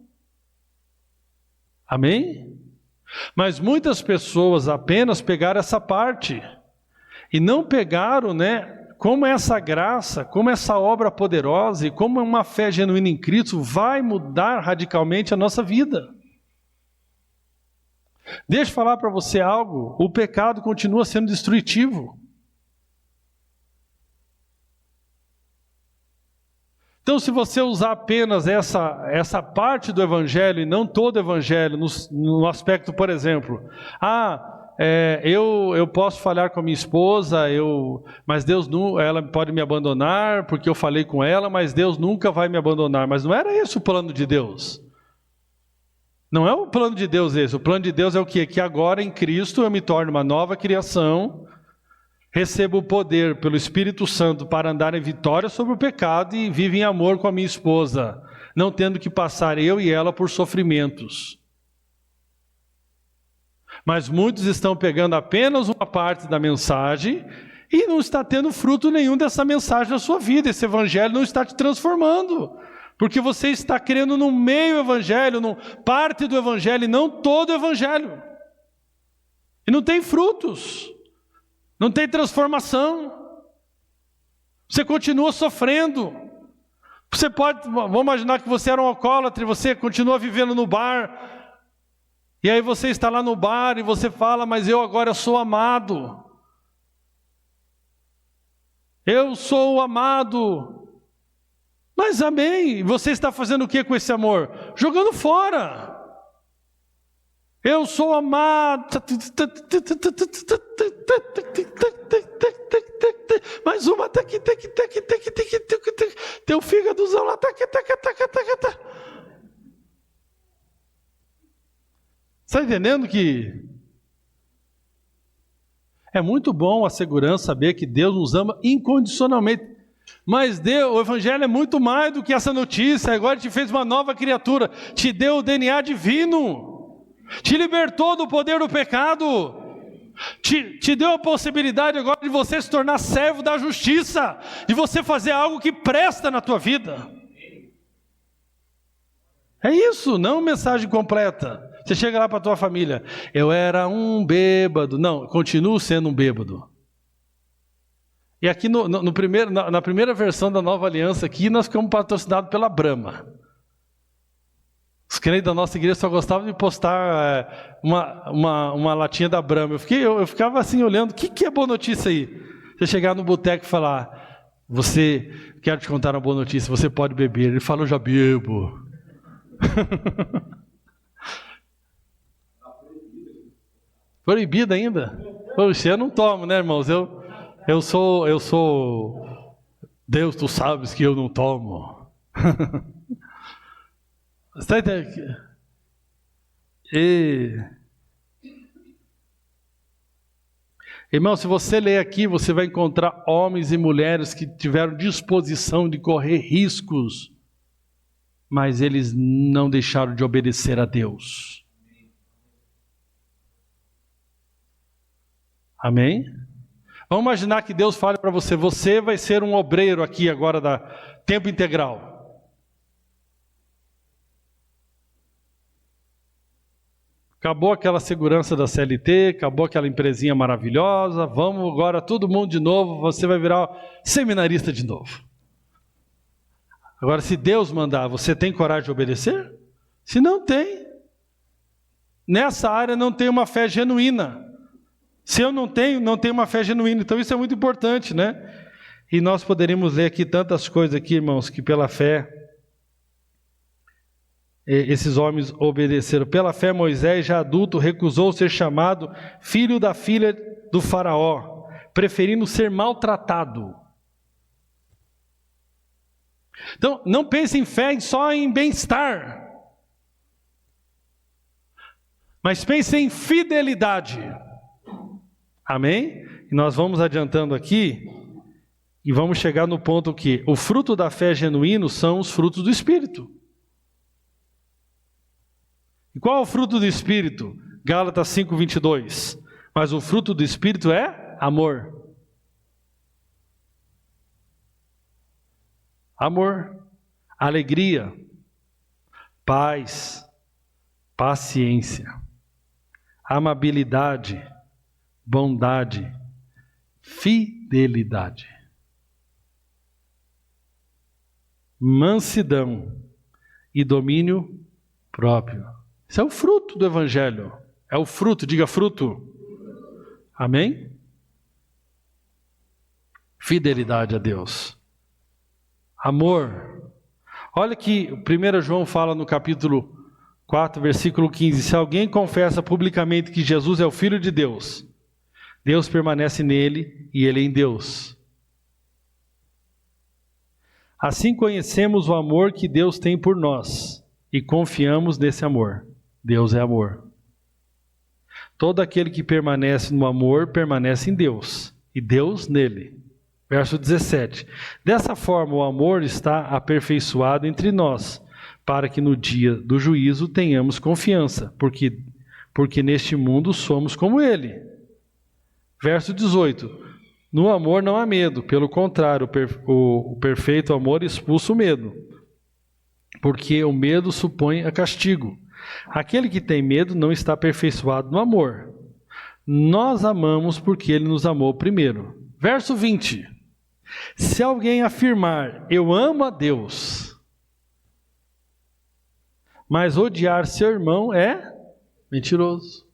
S2: Amém? Mas muitas pessoas apenas pegaram essa parte e não pegaram, né, como essa graça, como essa obra poderosa e como uma fé genuína em Cristo vai mudar radicalmente a nossa vida. Deixa eu falar para você algo, o pecado continua sendo destrutivo. Então, se você usar apenas essa parte do Evangelho e não todo o Evangelho, no aspecto, por exemplo, eu posso falhar com a minha esposa, mas Deus ela pode me abandonar porque eu falei com ela, mas Deus nunca vai me abandonar. Mas não era esse o plano de Deus. Não é o plano de Deus esse. O plano de Deus é o quê? Que agora em Cristo eu me torne uma nova criação, recebo o poder pelo Espírito Santo para andar em vitória sobre o pecado e vivo em amor com a minha esposa, não tendo que passar eu e ela por sofrimentos. Mas muitos estão pegando apenas uma parte da mensagem e não está tendo fruto nenhum dessa mensagem na sua vida. Esse evangelho não está te transformando, porque você está crendo no meio evangelho, parte do evangelho e não todo o evangelho. E não tem frutos. Não tem transformação. Você continua sofrendo. Vamos imaginar que você era um alcoólatra e você continua vivendo no bar. E aí você está lá no bar e você fala, mas eu agora sou amado. Eu sou amado. Mas amém. Você está fazendo o que com esse amor? Jogando fora. Eu sou amado. Mais uma. Teu fígadozão lá. Está entendendo que é muito bom a segurança saber que Deus nos ama incondicionalmente. Mas o Evangelho é muito mais do que essa notícia. Agora te fez uma nova criatura, te deu o DNA divino, te libertou do poder do pecado, te deu a possibilidade agora de você se tornar servo da justiça, de você fazer algo que presta na tua vida. É isso, não mensagem completa. Você chega lá para a tua família, eu era um bêbado. Não, continuo sendo um bêbado. E aqui na primeira versão da Nova Aliança, aqui nós ficamos patrocinados pela Brahma. Os crentes da nossa igreja só gostavam de postar uma latinha da Brahma. Eu ficava assim olhando, o que é boa notícia aí? Você chegar no boteco e falar, quero te contar uma boa notícia, você pode beber. Ele fala, eu já bebo. Proibido ainda? Poxa, eu não tomo, né, irmãos? Eu sou Deus, tu sabes que eu não tomo. Você está entendendo? Irmão, se você ler aqui, você vai encontrar homens e mulheres que tiveram disposição de correr riscos, mas eles não deixaram de obedecer a Deus. Amém? Vamos imaginar que Deus fale para você, você vai ser um obreiro aqui agora da tempo integral. Acabou aquela segurança da CLT, acabou aquela empresinha maravilhosa, vamos agora todo mundo de novo, você vai virar seminarista de novo. Agora, se Deus mandar, você tem coragem de obedecer? Se não tem, nessa área não tem uma fé genuína. Se eu não tenho uma fé genuína. Então isso é muito importante, né? E nós poderíamos ler aqui tantas coisas aqui, irmãos, que pela fé esses homens obedeceram. Pela fé, Moisés, já adulto, recusou ser chamado filho da filha do faraó, preferindo ser maltratado. Então, não pense em fé só em bem-estar, mas pense em fidelidade. Amém? E nós vamos adiantando aqui e vamos chegar no ponto que o fruto da fé genuíno são os frutos do Espírito. E qual é o fruto do Espírito? Gálatas 5:22. Mas o fruto do Espírito é amor. Amor, alegria, paz, paciência, amabilidade, bondade, fidelidade, mansidão e domínio próprio. Isso é o fruto do Evangelho. É o fruto, diga fruto. Amém? Fidelidade a Deus. Amor. Olha que 1 João fala no capítulo 4, versículo 15. Se alguém confessa publicamente que Jesus é o Filho de Deus, Deus permanece nele e ele em Deus. Assim conhecemos o amor que Deus tem por nós e confiamos nesse amor. Deus é amor. Todo aquele que permanece no amor, permanece em Deus, e Deus nele. Verso 17. Dessa forma o amor está aperfeiçoado entre nós, para que no dia do juízo tenhamos confiança, porque neste mundo somos como ele. Verso 18. No amor não há medo, pelo contrário, o perfeito amor expulsa o medo, porque o medo supõe a castigo. Aquele que tem medo não está aperfeiçoado no amor. Nós amamos porque ele nos amou primeiro. Verso 20. Se alguém afirmar, eu amo a Deus, mas odiar seu irmão é mentiroso.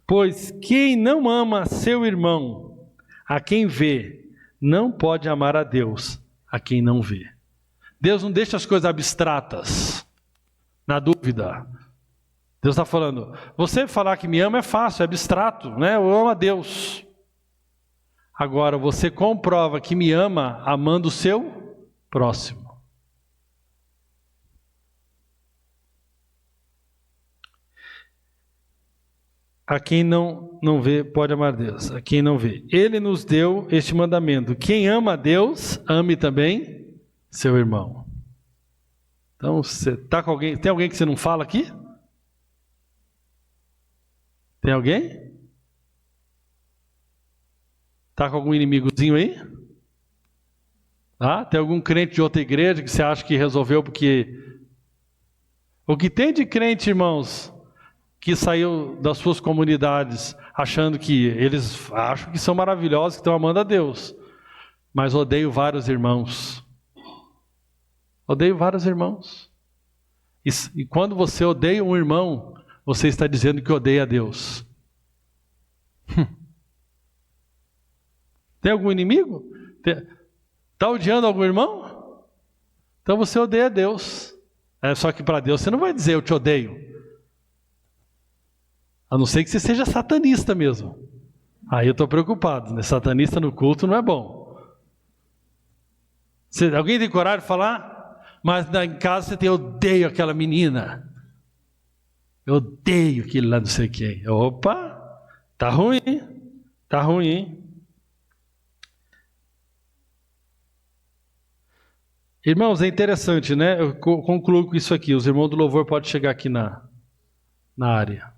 S2: Pois quem não ama seu irmão, a quem vê, não pode amar a Deus, a quem não vê. Deus não deixa as coisas abstratas, na dúvida. Deus está falando, você falar que me ama é fácil, é abstrato, né? Eu amo a Deus. Agora, você comprova que me ama amando o seu próximo. A quem não vê, pode amar a Deus. A quem não vê. Ele nos deu este mandamento. Quem ama a Deus, ame também seu irmão. Então, você está com alguém? Tem alguém que você não fala aqui? Tem alguém? Está com algum inimigozinho aí? Tem algum crente de outra igreja que você acha que resolveu porque... O que tem de crente, irmãos, que saiu das suas comunidades achando que eles acham que são maravilhosos, que estão amando a Deus, mas odeio vários irmãos. Odeio vários irmãos. E quando você odeia um irmão, você está dizendo que odeia a Deus. Tem algum inimigo? Está odiando algum irmão? Então você odeia a Deus. Só que para Deus você não vai dizer eu te odeio. A não ser que você seja satanista mesmo. Aí eu estou preocupado, né? Satanista no culto não é bom. Alguém tem coragem de falar? Mas em casa você tem, eu odeio aquela menina. Eu odeio aquele lá não sei quem. Opa, tá ruim, tá ruim, hein? Irmãos, é interessante, né? Eu concluo com isso aqui. Os irmãos do louvor podem chegar aqui na área.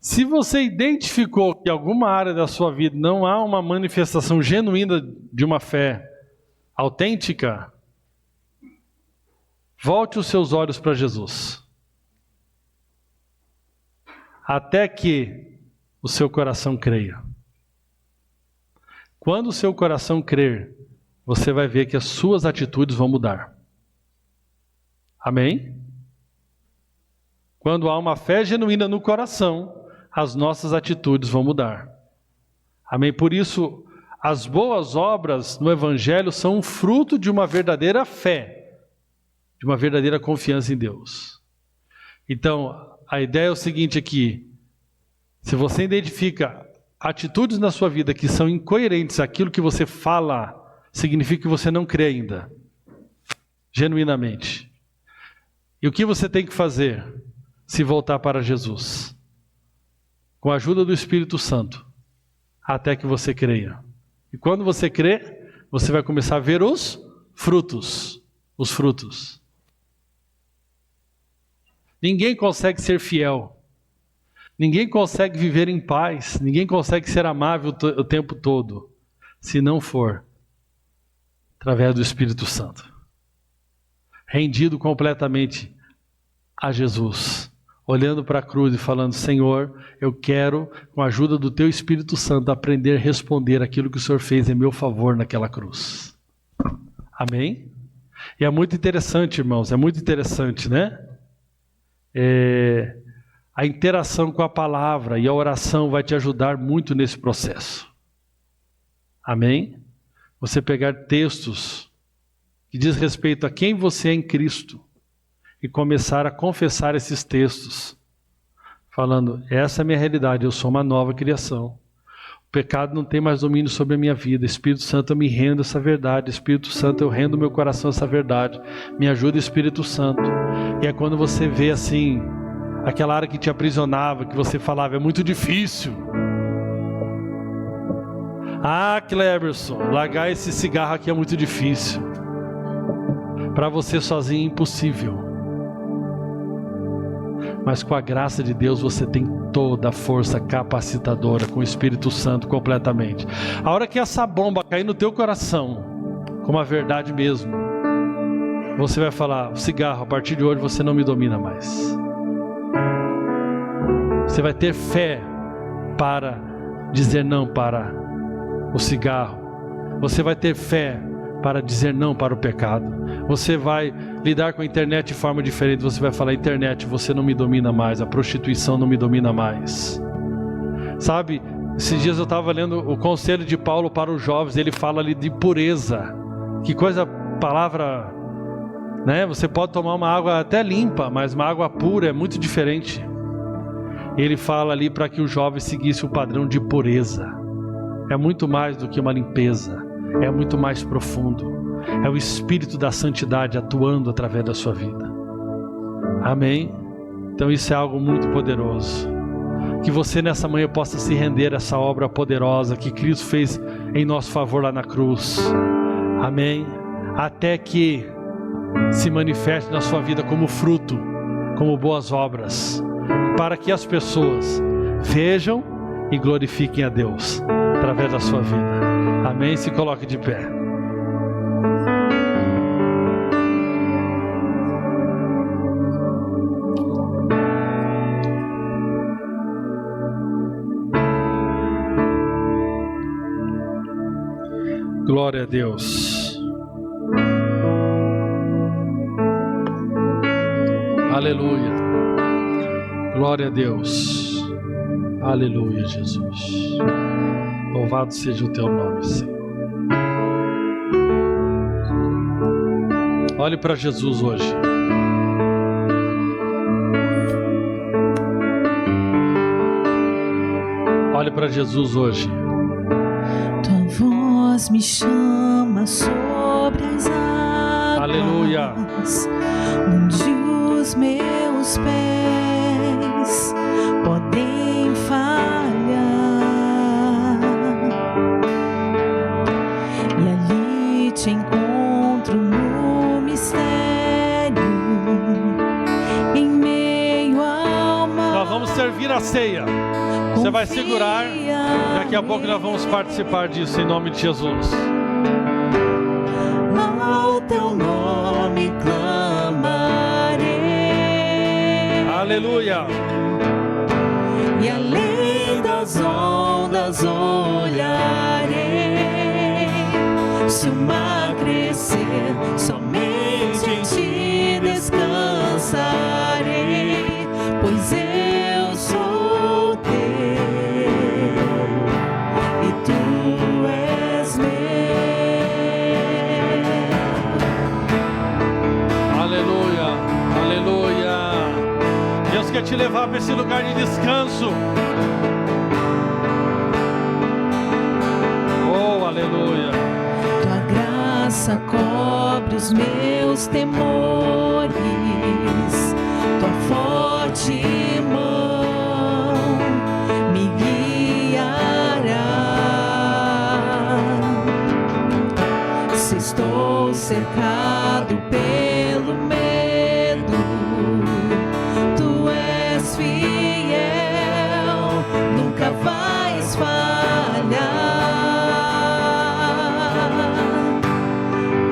S2: Se você identificou que em alguma área da sua vida não há uma manifestação genuína de uma fé autêntica, volte os seus olhos para Jesus. Até que o seu coração creia. Quando o seu coração crer, você vai ver que as suas atitudes vão mudar. Amém? Quando há uma fé genuína no coração, as nossas atitudes vão mudar. Amém? Por isso, as boas obras no Evangelho são um fruto de uma verdadeira fé, de uma verdadeira confiança em Deus. Então, a ideia é o seguinte aqui: se você identifica atitudes na sua vida que são incoerentes àquilo que você fala, significa que você não crê ainda, genuinamente. E o que você tem que fazer? Se voltar para Jesus, com a ajuda do Espírito Santo, até que você creia. E quando você crê, você vai começar a ver os frutos. Os frutos. Ninguém consegue ser fiel. Ninguém consegue viver em paz. Ninguém consegue ser amável o tempo todo, se não for através do Espírito Santo. Rendido completamente a Jesus. Olhando para a cruz e falando: Senhor, eu quero, com a ajuda do Teu Espírito Santo, aprender a responder aquilo que o Senhor fez em meu favor naquela cruz. Amém? E é muito interessante, irmãos, é muito interessante, né? A interação com a palavra e a oração vai te ajudar muito nesse processo. Amém? Você pegar textos que diz respeito a quem você é em Cristo e começar a confessar esses textos, falando: essa é a minha realidade, eu sou uma nova criação. O pecado não tem mais domínio sobre a minha vida. Espírito Santo, eu me rendo a essa verdade. Espírito Santo, eu rendo meu coração a essa verdade. Me ajuda, Espírito Santo. E é quando você vê assim, aquela área que te aprisionava, que você falava: é muito difícil. Ah, Cleberson, largar esse cigarro aqui é muito difícil. Para você sozinho é impossível. Mas com a graça de Deus você tem toda a força capacitadora com o Espírito Santo completamente. A hora que essa bomba cair no teu coração, como a verdade mesmo, você vai falar: cigarro, a partir de hoje você não me domina mais. Você vai ter fé para dizer não para o cigarro. Você vai ter fé para dizer não para o pecado. Você vai lidar com a internet de forma diferente. Você vai falar: internet, você não me domina mais. A prostituição não me domina mais. Sabe, esses dias eu estava lendo o conselho de Paulo para os jovens. Ele fala ali de pureza. Que coisa, palavra, né? Você pode tomar uma água até limpa, mas uma água pura é muito diferente. Ele fala ali para que os jovens seguissem o padrão de pureza. É muito mais do que uma limpeza. É muito mais profundo. É o Espírito da Santidade atuando através da sua vida. Amém? Então isso é algo muito poderoso. Que você nessa manhã possa se render a essa obra poderosa que Cristo fez em nosso favor lá na cruz. Amém? Até que se manifeste na sua vida como fruto, como boas obras, para que as pessoas vejam e glorifiquem a Deus através da sua vida. Amém? Se coloque de pé. Glória a Deus. Aleluia. Glória a Deus. Aleluia, Jesus. Louvado seja o teu nome, Senhor. Olhe para Jesus hoje. Olhe para Jesus hoje.
S1: Tua voz me chama sobre as águas.
S2: Aleluia.
S1: Onde os meus pés podem falhar. E ali te encontro no mistério, em meio ao mar.
S2: Nós vamos servir a ceia. Você vai segurar. Daqui a pouco nós vamos participar disso em nome de Jesus.
S1: Ao teu nome clamarei.
S2: Aleluia.
S1: E além das ondas olharei. Se o mar crescer, somente em ti descansarei, pois eu sou teu e tu és meu.
S2: Aleluia. Aleluia. Deus quer te levar para esse lugar de descanso. Oh, aleluia.
S1: Tua graça cobre os meus temores, tua forte mão me guiará. Se estou cercado pelo medo, tu és fiel, nunca vais falhar.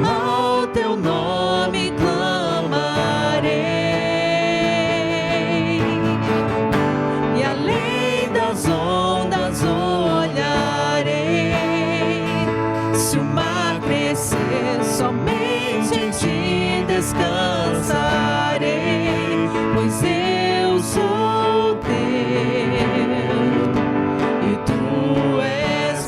S1: Ao teu nome clamarei, e além das ondas olharei. Se o mar crescer, somente em ti descansarei, pois eu sou teu e tu és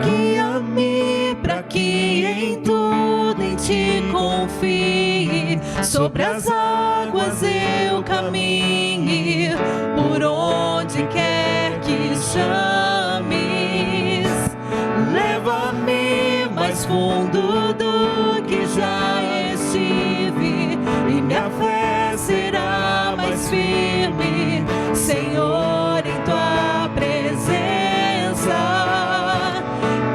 S1: guia-me para que em tudo em ti confie. Sobre as águas eu caminhe, por onde quer que chames. Leva-me mais fundo do que já estive, e minha fé será mais firme, Senhor, em tua presença.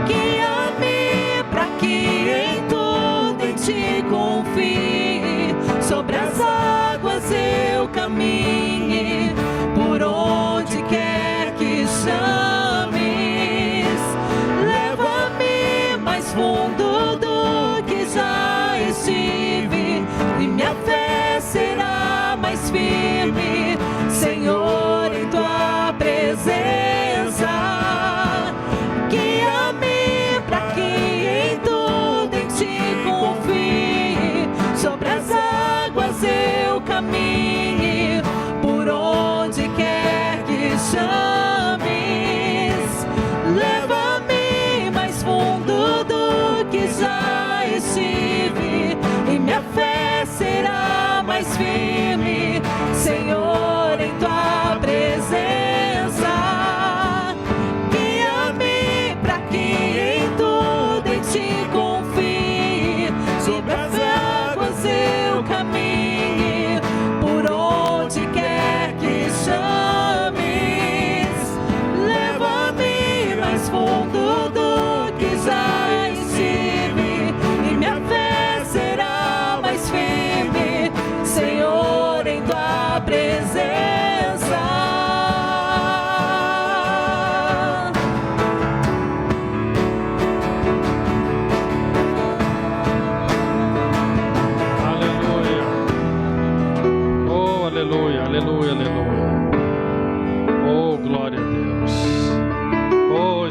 S1: Guia-me para que em tudo em ti confie. Sobre as águas eu caminhe, por onde quer que chames. Leva-me mais fundo do que já estive, e minha fé será mais firme, Senhor, em tua presença. Guia-me para que em tudo em ti confie. Sobre as águas eu caminhe, por onde quer que chames. Leva-me mais fundo do que já estive, e minha fé será mais firme, Senhor, em tua presença. Guia-me para que em tudo em ti confie. Sobre as águas eu caminhe, por onde quer que chames. Leva-me mais fundo do que já estive, e minha fé será mais firme, Senhor.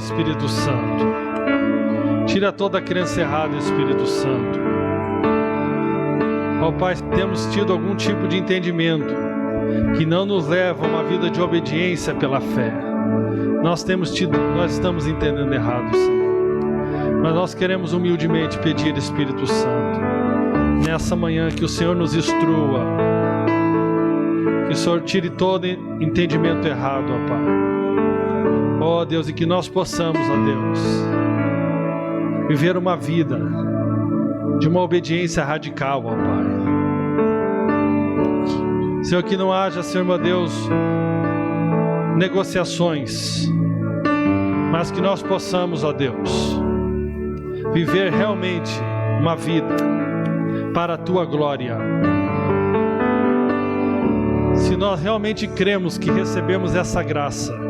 S2: Espírito Santo. Tira toda a crença errada, Espírito Santo. Ó Pai, temos tido algum tipo de entendimento que não nos leva a uma vida de obediência pela fé. Nós estamos entendendo errado, Senhor. Mas nós queremos humildemente pedir, Espírito Santo, nessa manhã que o Senhor nos instrua, que o Senhor tire todo entendimento errado, ó Pai. Ó Deus, e que nós possamos, ó Deus, viver uma vida de uma obediência radical, ó Pai. Senhor, que não haja, Senhor meu Deus, negociações, mas que nós possamos, ó Deus, viver realmente uma vida para a Tua glória. Se nós realmente cremos que recebemos essa graça,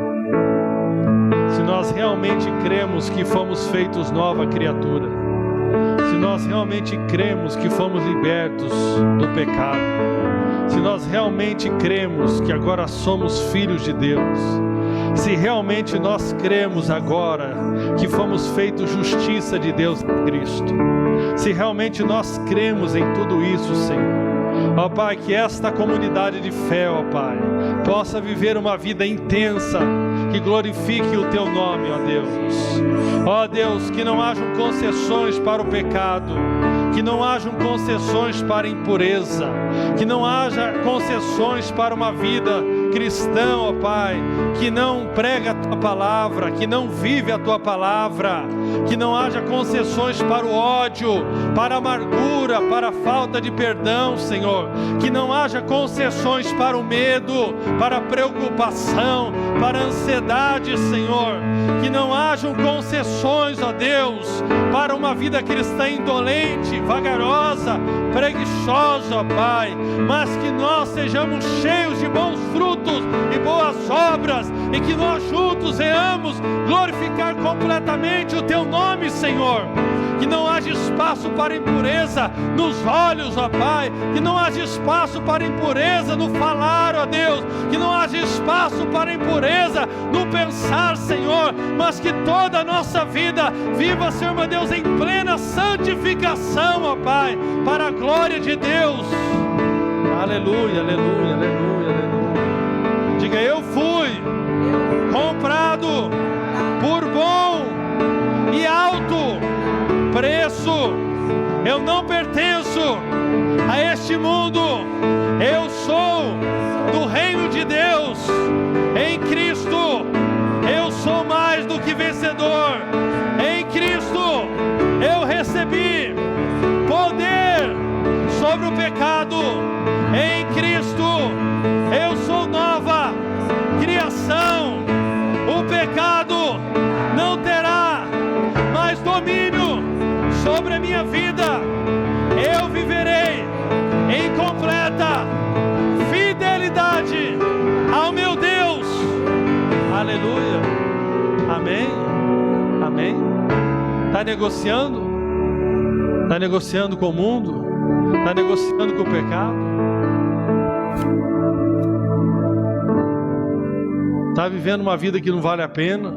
S2: se nós realmente cremos que fomos feitos nova criatura, se nós realmente cremos que fomos libertos do pecado, se nós realmente cremos que agora somos filhos de Deus, se realmente nós cremos agora que fomos feitos justiça de Deus em Cristo, se realmente nós cremos em tudo isso, Senhor, ó Pai, que esta comunidade de fé, ó Pai, possa viver uma vida intensa, que glorifique o Teu nome, ó Deus. Ó Deus, que não hajam concessões para o pecado, que não hajam concessões para a impureza, que não haja concessões para uma vida cristã, ó Pai, que não prega a Tua palavra, que não vive a Tua palavra, que não haja concessões para o ódio, para a amargura, para a falta de perdão, Senhor, que não haja concessões para o medo, para a preocupação, para a ansiedade, Senhor, que não hajam concessões, ó Deus, para uma vida cristã indolente, vagarosa, preguiçosa, ó Pai, mas que nós sejamos cheios de bons frutos e boas obras, e que nós juntos venhamos glorificar completamente o Teu nome, Senhor. Que não haja espaço para impureza nos olhos, ó Pai, que não haja espaço para impureza no falar, ó Deus, que não haja espaço para impureza no pensar, Senhor, mas que toda a nossa vida viva, Senhor meu Deus, em plena santificação, ó Pai, para a glória de Deus. Aleluia, aleluia, aleluia, aleluia. Diga: eu fui comprado por bom e alto preço. Eu não pertenço a este mundo. Eu sou do reino de Deus. Em Cristo eu sou mais do que vencedor. Em Cristo eu recebi poder sobre o pecado. Em Cristo eu sou nova criação. O pecado não terá mais domínio sobre a minha vida. Eu viverei em completa fidelidade ao meu Deus. Aleluia. Amém. Amém. Está negociando? Está negociando com o mundo? Está negociando com o pecado? Está vivendo uma vida que não vale a pena?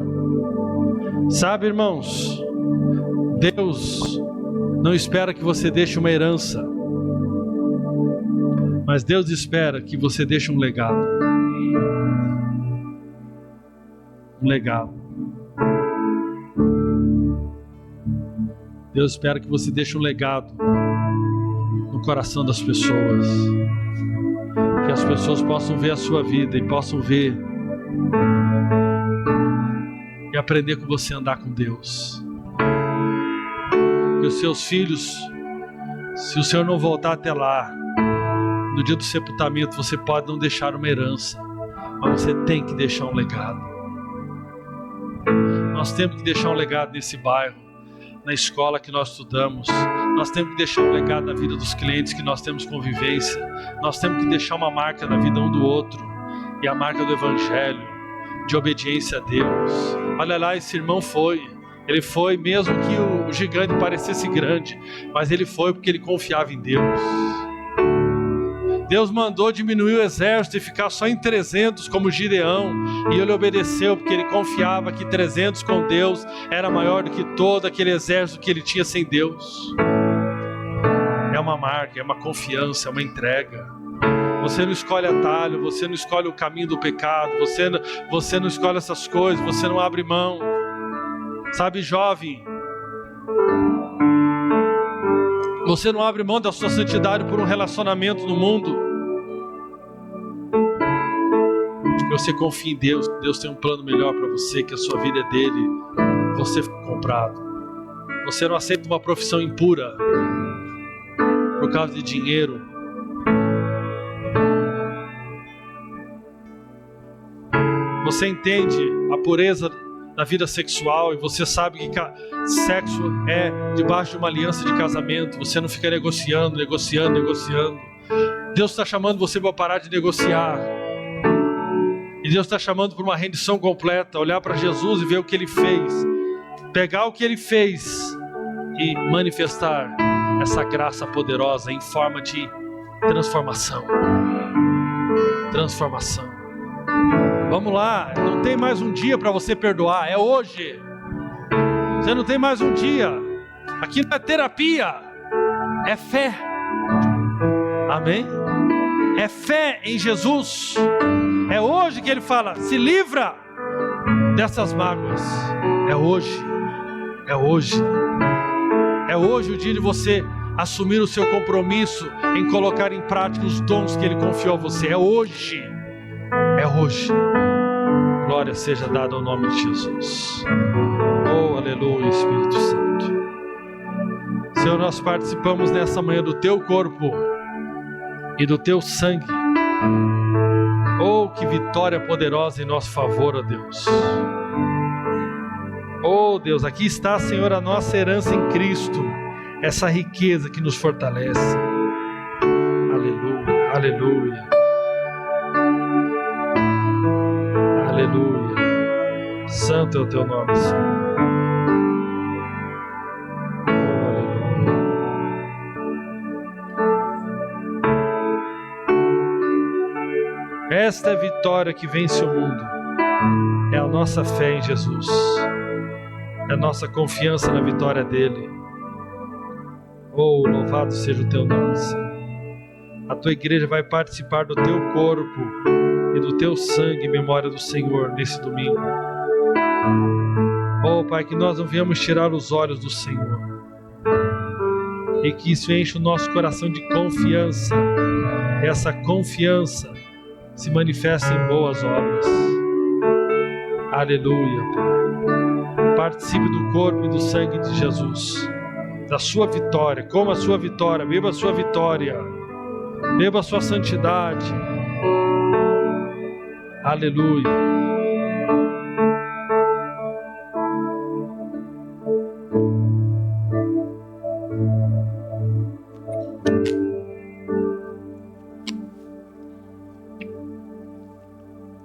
S2: Sabe, irmãos, Deus não espera que você deixe uma herança, mas Deus espera que você deixe um legado. Um legado. Deus espera que você deixe um legado no coração das pessoas, que as pessoas possam ver a sua vida e possam ver e aprender com você a andar com Deus. Que os seus filhos, se o Senhor não voltar até lá, no dia do sepultamento, você pode não deixar uma herança, mas você tem que deixar um legado. Nós temos que deixar um legado nesse bairro, na escola que nós estudamos. Nós temos que deixar um legado na vida dos clientes que nós temos convivência. Nós temos que deixar uma marca na vida um do outro, e a marca do Evangelho, de obediência a Deus. Olha lá, esse irmão foi. Ele foi mesmo que o gigante parecesse grande, mas ele foi porque ele confiava em Deus. Deus mandou diminuir o exército e ficar só em 300 como Gideão, e ele obedeceu porque ele confiava que 300 com Deus era maior do que todo aquele exército que ele tinha sem Deus. É uma marca, é uma confiança, é uma entrega. Você não escolhe atalho, você não escolhe o caminho do pecado, você não escolhe essas coisas, você não abre mão. Sabe, jovem, você não abre mão da sua santidade por um relacionamento no mundo. Você confia em Deus, Deus tem um plano melhor para você, que a sua vida é dele, você foi comprado. Você não aceita uma profissão impura por causa de dinheiro. Você entende a pureza da vida sexual e você sabe que sexo é debaixo de uma aliança de casamento. Você não fica negociando. Deus está chamando você para parar de negociar. E Deus está chamando para uma rendição completa, olhar para Jesus e ver o que Ele fez, pegar o que Ele fez e manifestar essa graça poderosa em forma de transformação. Vamos lá, não tem mais um dia para você perdoar, é hoje. Você não tem mais um dia. Aqui não é terapia, é fé. Amém? É fé em Jesus. É hoje que Ele fala, se livra dessas mágoas. É hoje o dia de você assumir o seu compromisso em colocar em prática os dons que Ele confiou a você. É hoje. Glória seja dada ao nome de Jesus. Oh, aleluia, Espírito Santo. Senhor, nós participamos nessa manhã do Teu corpo e do Teu sangue. Oh, que vitória poderosa em nosso favor, ó Deus. Oh, Deus, aqui está, Senhor, a nossa herança em Cristo, essa riqueza que nos fortalece. Aleluia, aleluia. Aleluia. Santo é o Teu nome, Senhor. Oh, aleluia. Esta é a vitória que vence o mundo. É a nossa fé em Jesus. É a nossa confiança na vitória dEle. Oh, louvado seja o Teu nome, Senhor. A Tua igreja vai participar do Teu corpo e do Teu sangue em memória do Senhor nesse domingo. Oh, Pai, que nós não venhamos tirar os olhos do Senhor e que isso enche o nosso coração de confiança. Essa confiança se manifesta em boas obras. Aleluia, Pai. Participe do corpo e do sangue de Jesus, da sua vitória. Coma a sua vitória, beba a sua vitória, beba a sua santidade. Aleluia.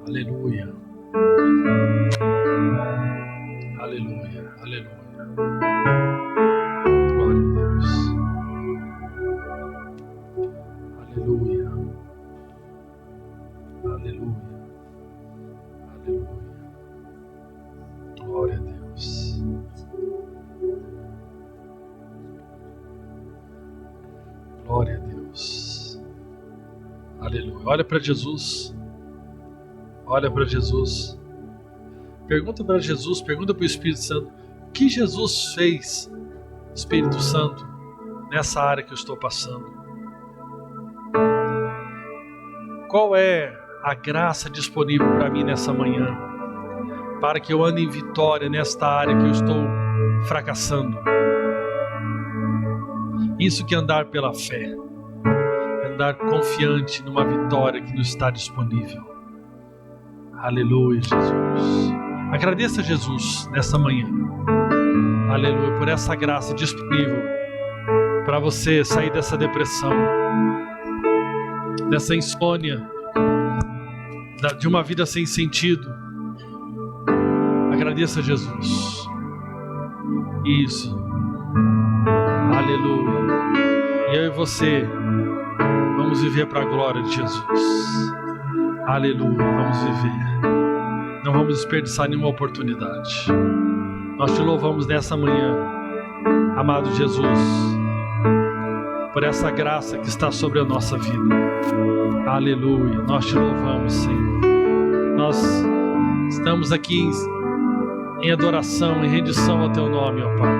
S2: Aleluia. Aleluia. Aleluia. Glória a Deus. Aleluia. Aleluia. Aleluia. Glória a Deus. Glória a Deus. Aleluia. Olha para Jesus. Olha para Jesus. Pergunta para Jesus, pergunta para o Espírito Santo. O que Jesus fez, Espírito Santo, nessa área que eu estou passando? Qual é a graça disponível para mim nessa manhã, para que eu ande em vitória nesta área que eu estou fracassando? Isso que é andar pela fé, andar confiante numa vitória que nos está disponível. Aleluia, Jesus. Agradeça a Jesus nessa manhã. Aleluia, por essa graça disponível para você sair dessa depressão, dessa insônia, de uma vida sem sentido. Agradeça a Jesus. Isso. Aleluia. E eu e você Vamos viver para a glória de Jesus. Aleluia, vamos viver. Não vamos desperdiçar nenhuma oportunidade. Nós te louvamos nessa manhã, amado Jesus, por essa graça que está sobre a nossa vida. Aleluia, nós te louvamos, Senhor. Nós estamos aqui em adoração, em rendição ao teu nome, ó Pai.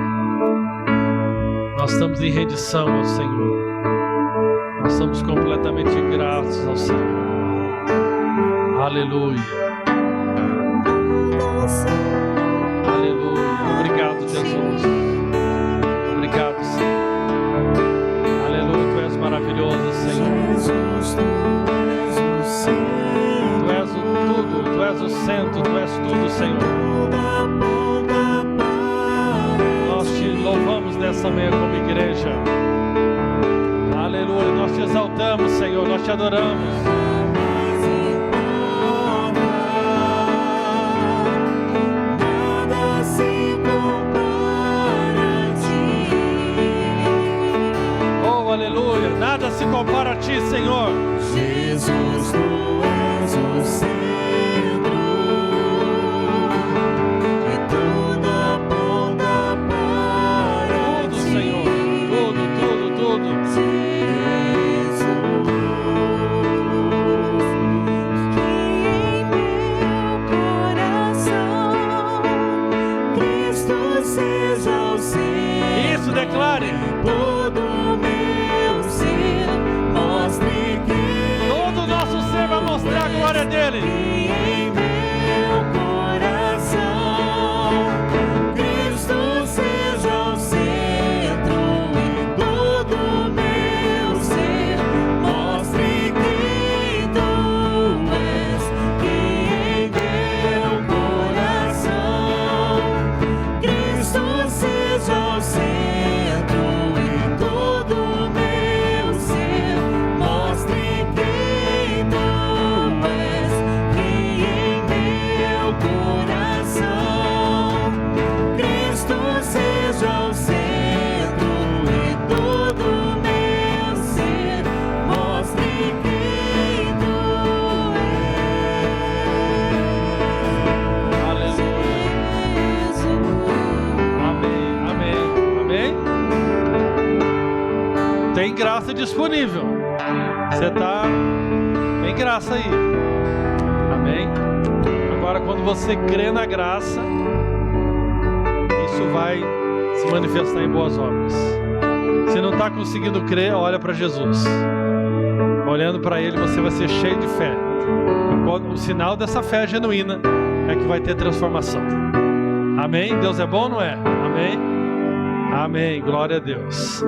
S2: Nós estamos em rendição ao Senhor. Nós estamos completamente gratos ao Senhor. Aleluia. Aleluia. Obrigado, Jesus. Obrigado, Senhor. Aleluia. Tu és maravilhoso, Senhor. Tu és o tudo, Tu és o centro, Tu és tudo, Senhor. Nós te louvamos nessa manhã como igreja. Aleluia. Nós te exaltamos, Senhor. Nós te adoramos. Aleluia, nada se compara a ti, Senhor.
S1: Jesus, Tu és o centro e tudo aponta para
S2: tudo,
S1: ti.
S2: Senhor, tudo.
S1: Jesus, que em meu coração Cristo seja o centro.
S2: Isso, declare.
S1: Todo
S2: Vai mostrar a glória dele.
S1: Em meu coração, Cristo seja o centro e todo meu ser mostre quem Tu és. Que em meu coração, Cristo seja o centro e todo meu ser mostre quem Tu
S2: tem graça disponível. Você tem graça aí. Amém? Agora, quando você crê na graça, isso vai se manifestar em boas obras. Se não está conseguindo crer, olha para Jesus. Olhando para Ele, você vai ser cheio de fé. O sinal dessa fé genuína é que vai ter transformação. Amém? Deus é bom, não é? Amém? Amém. Glória a Deus.